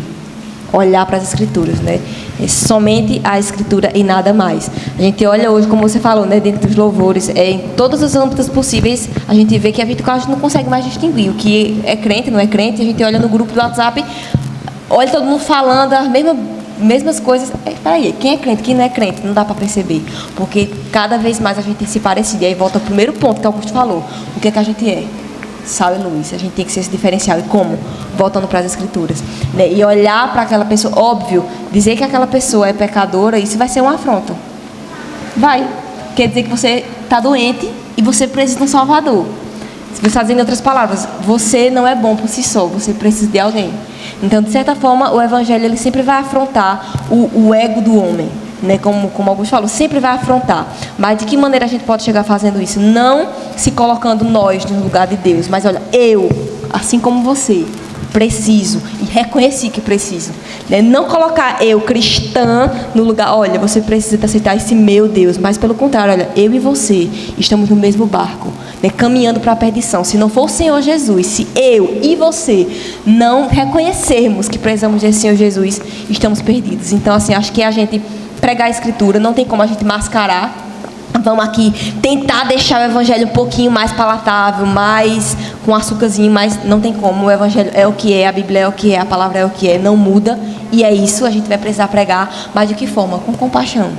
Olhar para as Escrituras, né? Somente a Escritura e nada mais. A gente olha hoje, como você falou, né, dentro dos louvores, em todos os âmbitos possíveis, a gente vê que a gente quase não consegue mais distinguir o que é crente, não é crente. A gente olha no grupo do WhatsApp, olha todo mundo falando as mesmas coisas. Peraí, quem é crente, quem não é crente? Não dá para perceber, porque cada vez mais a gente tem se parecido. E aí volta ao primeiro ponto que Augusto falou: o que é que a gente é? Sal e luz. A gente tem que ser esse diferencial. E como? Voltando para as Escrituras, né? E olhar para aquela pessoa, óbvio, dizer que aquela pessoa é pecadora, isso vai ser uma afronta. Vai. Quer dizer que você está doente e você precisa de um Salvador. Se você está dizendo em outras palavras, você não é bom por si só, você precisa de alguém. Então, de certa forma, o Evangelho ele sempre vai afrontar o ego do homem, né? Como Augusto falou, sempre vai afrontar. Mas de que maneira a gente pode chegar fazendo isso? Não se colocando nós no lugar de Deus, mas olha, eu, assim como você, preciso e reconheci que preciso, né? Não colocar eu, cristã, no lugar, olha, você precisa aceitar esse meu Deus, mas pelo contrário, olha, eu e você estamos no mesmo barco, né? Caminhando para a perdição. Se não for o Senhor Jesus, se eu e você não reconhecermos que precisamos desse Senhor Jesus, estamos perdidos. Então, assim, acho que a gente pregar a Escritura, não tem como a gente mascarar vamos aqui tentar deixar o evangelho um pouquinho mais palatável, mais com açúcarzinho, mas não tem como. O evangelho é o que é, a Bíblia é o que é, a palavra é o que é, não muda. E é isso, a gente vai precisar pregar, mas de que forma? Com compaixão,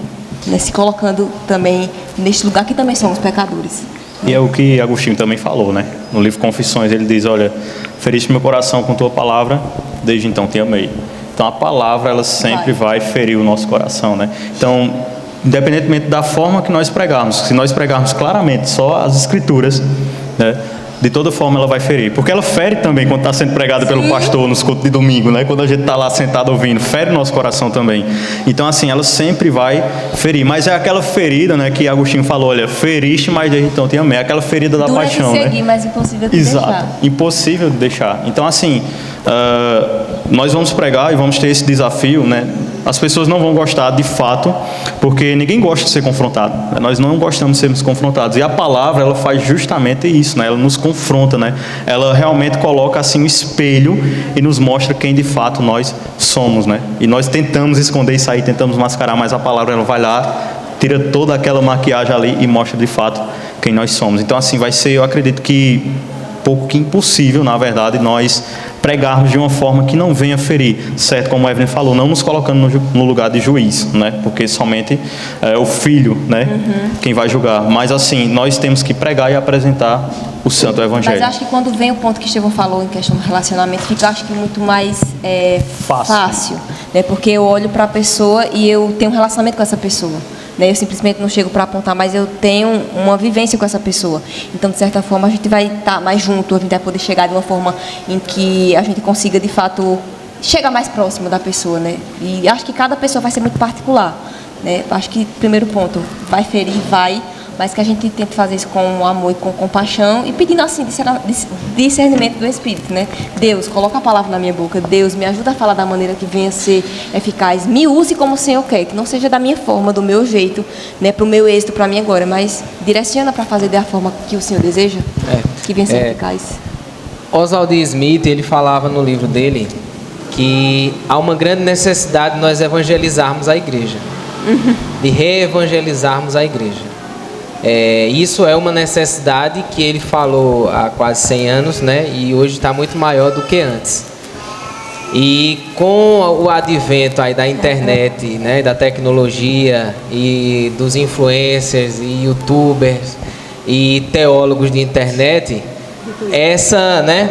né? Se colocando também neste lugar que também somos pecadores. E é o que Agostinho também falou, né? No livro Confissões, ele diz, olha, feriste meu coração com tua palavra, desde então te amei. Então a palavra, ela sempre vai ferir o nosso coração, né? Então, independentemente da forma que nós pregarmos, se nós pregarmos claramente só as escrituras, né? De toda forma ela vai ferir, porque ela fere também quando está sendo pregada pelo pastor nos cultos de domingo, né? Quando a gente está lá sentado ouvindo, fere o nosso coração também. Então assim, ela sempre vai ferir, mas é aquela ferida, né, que Agostinho falou, olha, feriste, mas desde então te amei, aquela ferida da paixão, de seguir, né? mas impossível de Exato, deixar. impossível de deixar. Então assim, nós vamos pregar e vamos ter esse desafio, né? As pessoas não vão gostar de fato, porque ninguém gosta de ser confrontado. Nós não gostamos de sermos confrontados. E a palavra, ela faz justamente isso, né? Ela nos confronta, né? Ela realmente coloca assim um espelho e nos mostra quem de fato nós somos, né? E nós tentamos esconder isso aí, tentamos mascarar, mas a palavra, ela vai lá, tira toda aquela maquiagem ali e mostra de fato quem nós somos. Então assim, vai ser, eu acredito que pouco que impossível, na verdade, nós pregarmos de uma forma que não venha ferir, certo? Como o Evelyn falou, não nos colocando no lugar de juiz, né? Porque somente é o filho, né? Quem vai julgar. Mas assim, nós temos que pregar e apresentar o santo evangelho. Mas acho que quando vem o ponto que Estevão falou em questão do relacionamento, fica, acho que, muito mais fácil, né? Porque eu olho para a pessoa e eu tenho um relacionamento com essa pessoa. Eu simplesmente não chego para apontar, mas eu tenho uma vivência com essa pessoa. Então, de certa forma, a gente vai estar mais junto, a gente vai poder chegar de uma forma em que a gente consiga, de fato, chegar mais próximo da pessoa, né? E acho que cada pessoa vai ser muito particular, né? Acho que, primeiro ponto, vai ferir, vai, mas que a gente tente fazer isso com amor e com compaixão e pedindo, assim, discernimento do Espírito, né? Deus, coloca a palavra na minha boca. Deus, me ajuda a falar da maneira que venha a ser eficaz. Me use como o Senhor quer, que não seja da minha forma, do meu jeito, né? Para o meu êxito, para mim agora, mas direciona para fazer da forma que o Senhor deseja, que venha a ser eficaz. Oswald Smith, ele falava no livro dele que há uma grande necessidade de nós evangelizarmos a igreja, de reevangelizarmos a igreja. Isso é uma necessidade que ele falou há quase 100 anos, né? E hoje está muito maior do que antes. E com o advento aí da internet, né, da tecnologia e dos influencers e youtubers e teólogos de internet,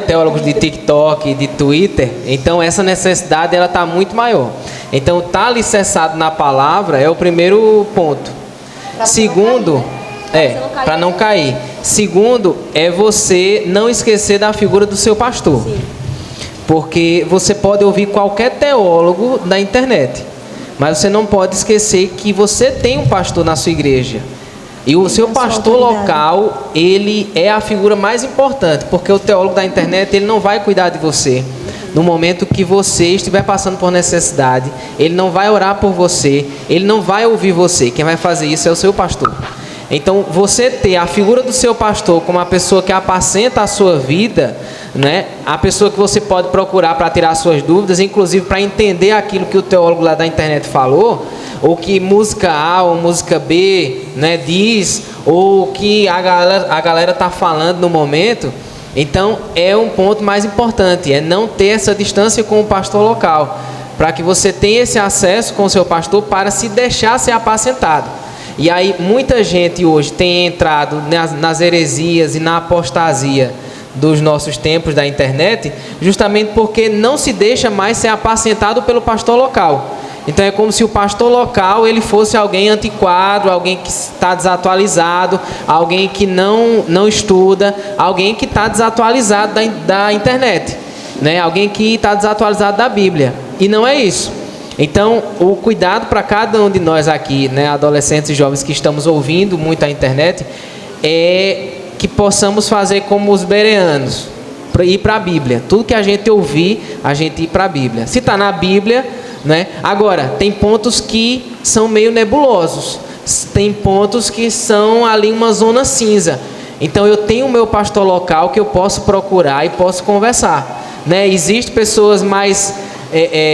teólogos de TikTok, de Twitter, então essa necessidade ela está muito maior. Então estar alicerçado na palavra é o primeiro ponto. Segundo, para não cair. Segundo, é você não esquecer da figura do seu pastor. Sim. Porque você pode ouvir qualquer teólogo da internet, mas você não pode esquecer que você tem um pastor na sua igreja. E o seu pastor local, ele é a figura mais importante, porque o teólogo da internet, ele não vai cuidar de você. No momento que você estiver passando por necessidade, ele não vai orar por você, ele não vai ouvir você. Quem vai fazer isso é o seu pastor. Então, você ter a figura do seu pastor como a pessoa que apacenta a sua vida, né? A pessoa que você pode procurar para tirar suas dúvidas, inclusive para entender aquilo que o teólogo lá da internet falou, ou que música A ou música B, né, diz, ou que a galera está falando no momento. Então, é um ponto mais importante, é não ter essa distância com o pastor local, para que você tenha esse acesso com o seu pastor para se deixar ser apacentado. E aí muita gente hoje tem entrado nas heresias e na apostasia dos nossos tempos da internet, justamente porque não se deixa mais ser apacentado pelo pastor local. Então é como se o pastor local ele fosse alguém antiquado, alguém que está desatualizado, alguém que não estuda, alguém que está desatualizado da internet, né? Alguém que está desatualizado da Bíblia. E não é isso. Então, o cuidado para cada um de nós aqui, né, adolescentes e jovens que estamos ouvindo muito a internet, é que possamos fazer como os bereanos, ir para a Bíblia. Tudo que a gente ouvir, a gente ir para a Bíblia. Se está na Bíblia, né? Agora, tem pontos que são meio nebulosos, tem pontos que são ali uma zona cinza. Então, eu tenho o meu pastor local que eu posso procurar e posso conversar, né? Existem pessoas mais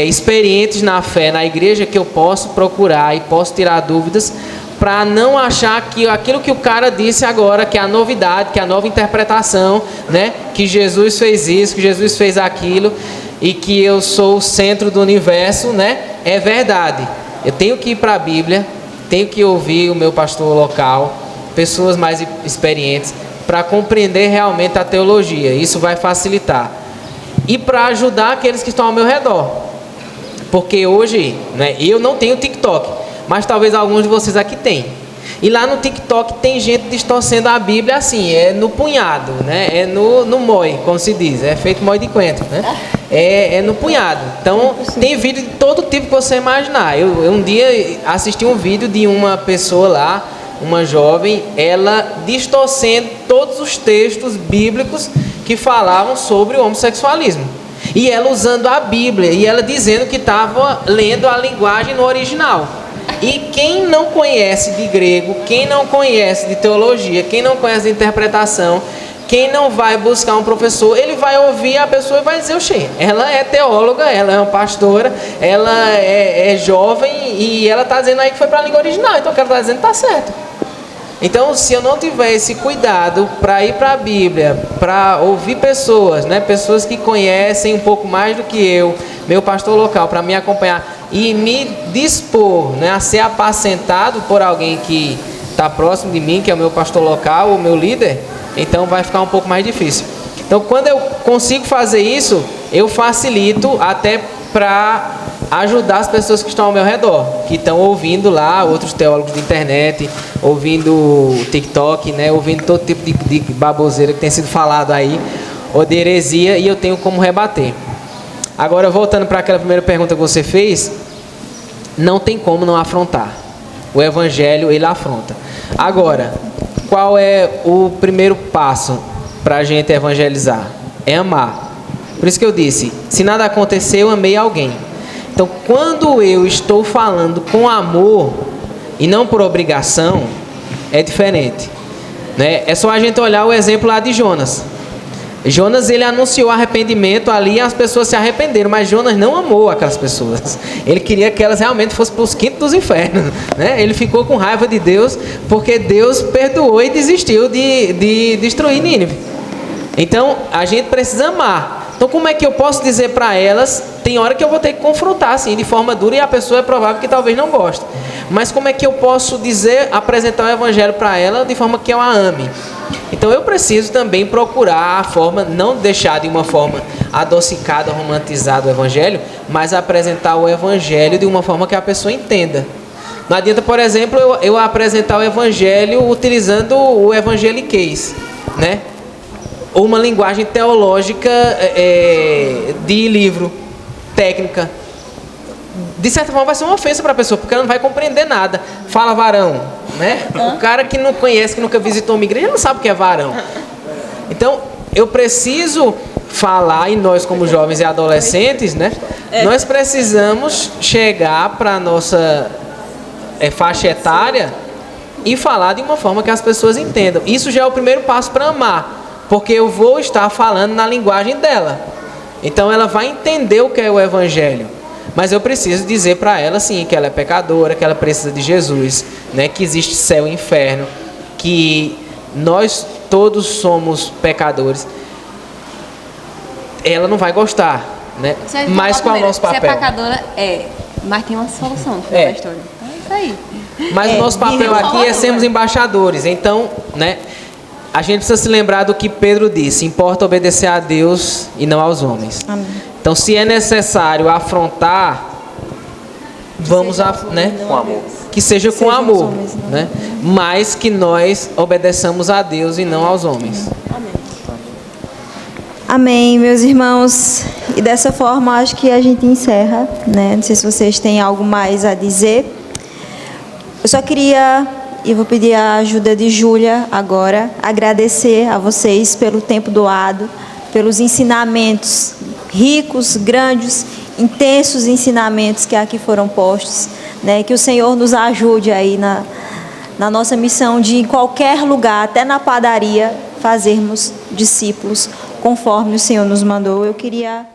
experientes na fé, na igreja, que eu posso procurar e posso tirar dúvidas para não achar que aquilo que o cara disse agora, que é a novidade, que é a nova interpretação, né? Que Jesus fez isso, que Jesus fez aquilo e que eu sou o centro do universo, né? É verdade. Eu tenho que ir para a Bíblia, tenho que ouvir o meu pastor local, pessoas mais experientes, para compreender realmente a teologia. Isso vai facilitar. E para ajudar aqueles que estão ao meu redor. Porque hoje, né, eu não tenho TikTok, mas talvez alguns de vocês aqui tenham. E lá no TikTok tem gente distorcendo a Bíblia assim, é no punhado, né? É no moi, como se diz, é feito moi de coentro, né? É no punhado. Então, tem vídeo de todo tipo que você imaginar. Eu um dia assisti um vídeo de uma pessoa lá, uma jovem, ela distorcendo todos os textos bíblicos que falavam sobre o homossexualismo. E ela usando a Bíblia, e ela dizendo que estava lendo a linguagem no original. E quem não conhece de grego, quem não conhece de teologia, quem não conhece de interpretação, quem não vai buscar um professor, ele vai ouvir a pessoa e vai dizer, oxê, ela é teóloga, ela é uma pastora, ela é jovem e ela está dizendo aí que foi para a língua original, então o que ela está dizendo está certo. Então, se eu não tiver esse cuidado para ir para a Bíblia, para ouvir pessoas, né, pessoas que conhecem um pouco mais do que eu, meu pastor local, para me acompanhar e me dispor, né, a ser apacentado por alguém que está próximo de mim, que é o meu pastor local, o meu líder, então vai ficar um pouco mais difícil. Então, quando eu consigo fazer isso, eu facilito até para ajudar as pessoas que estão ao meu redor, que estão ouvindo lá outros teólogos de internet, ouvindo o TikTok, né, ouvindo todo tipo de baboseira que tem sido falado aí, ou de heresia, e eu tenho como rebater. Agora, voltando para aquela primeira pergunta que você fez, não tem como não afrontar. O Evangelho, ele afronta. Agora, qual é o primeiro passo para a gente evangelizar? É amar. Por isso que eu disse, se nada acontecer, eu amei alguém. Então, quando eu estou falando com amor e não por obrigação, é diferente, né? É só a gente olhar o exemplo lá de Jonas. Jonas, ele anunciou arrependimento ali e as pessoas se arrependeram, mas Jonas não amou aquelas pessoas. Ele queria que elas realmente fossem para os quintos dos infernos, né? Ele ficou com raiva de Deus porque Deus perdoou e desistiu de destruir Nínive. Então, a gente precisa amar. Então, como é que eu posso dizer para elas? Tem hora que eu vou ter que confrontar, assim, de forma dura, e a pessoa é provável que talvez não goste. Mas como é que eu posso dizer, apresentar o Evangelho para ela de forma que eu a ame? Então, eu preciso também procurar a forma, não deixar de uma forma adocicada, romantizada o Evangelho, mas apresentar o Evangelho de uma forma que a pessoa entenda. Não adianta, por exemplo, eu apresentar o Evangelho utilizando o evangeliquez, né? Ou uma linguagem teológica de livro, técnica. De certa forma vai ser uma ofensa para a pessoa, porque ela não vai compreender nada. Fala varão, né? O cara que não conhece, que nunca visitou uma igreja, não sabe o que é varão. Então, eu preciso falar, e nós como jovens e adolescentes, né? Nós precisamos chegar para a nossa faixa etária e falar de uma forma que as pessoas entendam. Isso já é o primeiro passo para amar. Porque eu vou estar falando na linguagem dela. Então ela vai entender o que é o Evangelho. Mas eu preciso dizer para ela, sim, que ela é pecadora, que ela precisa de Jesus, né? Que existe céu e inferno, que nós todos somos pecadores. Ela não vai gostar, né? Mas qual é o nosso papel? Se é pecadora, mas tem uma solução para a história. É isso aí. Mas o nosso papel aqui é sermos embaixadores. Então, né? A gente precisa se lembrar do que Pedro disse: importa obedecer a Deus e não aos homens. Amém. Então, se é necessário afrontar, vamos né? Com amor. Que seja com amor, homens, né? Mas que nós obedeçamos a Deus e não aos homens. Amém. Amém, meus irmãos. E dessa forma, acho que a gente encerra, né? Não sei se vocês têm algo mais a dizer. Eu só queria... E vou pedir a ajuda de Júlia agora, agradecer a vocês pelo tempo doado, pelos ensinamentos ricos, grandes, intensos ensinamentos que aqui foram postos, né? Que o Senhor nos ajude aí na nossa missão de, em qualquer lugar, até na padaria, fazermos discípulos conforme o Senhor nos mandou. Eu queria...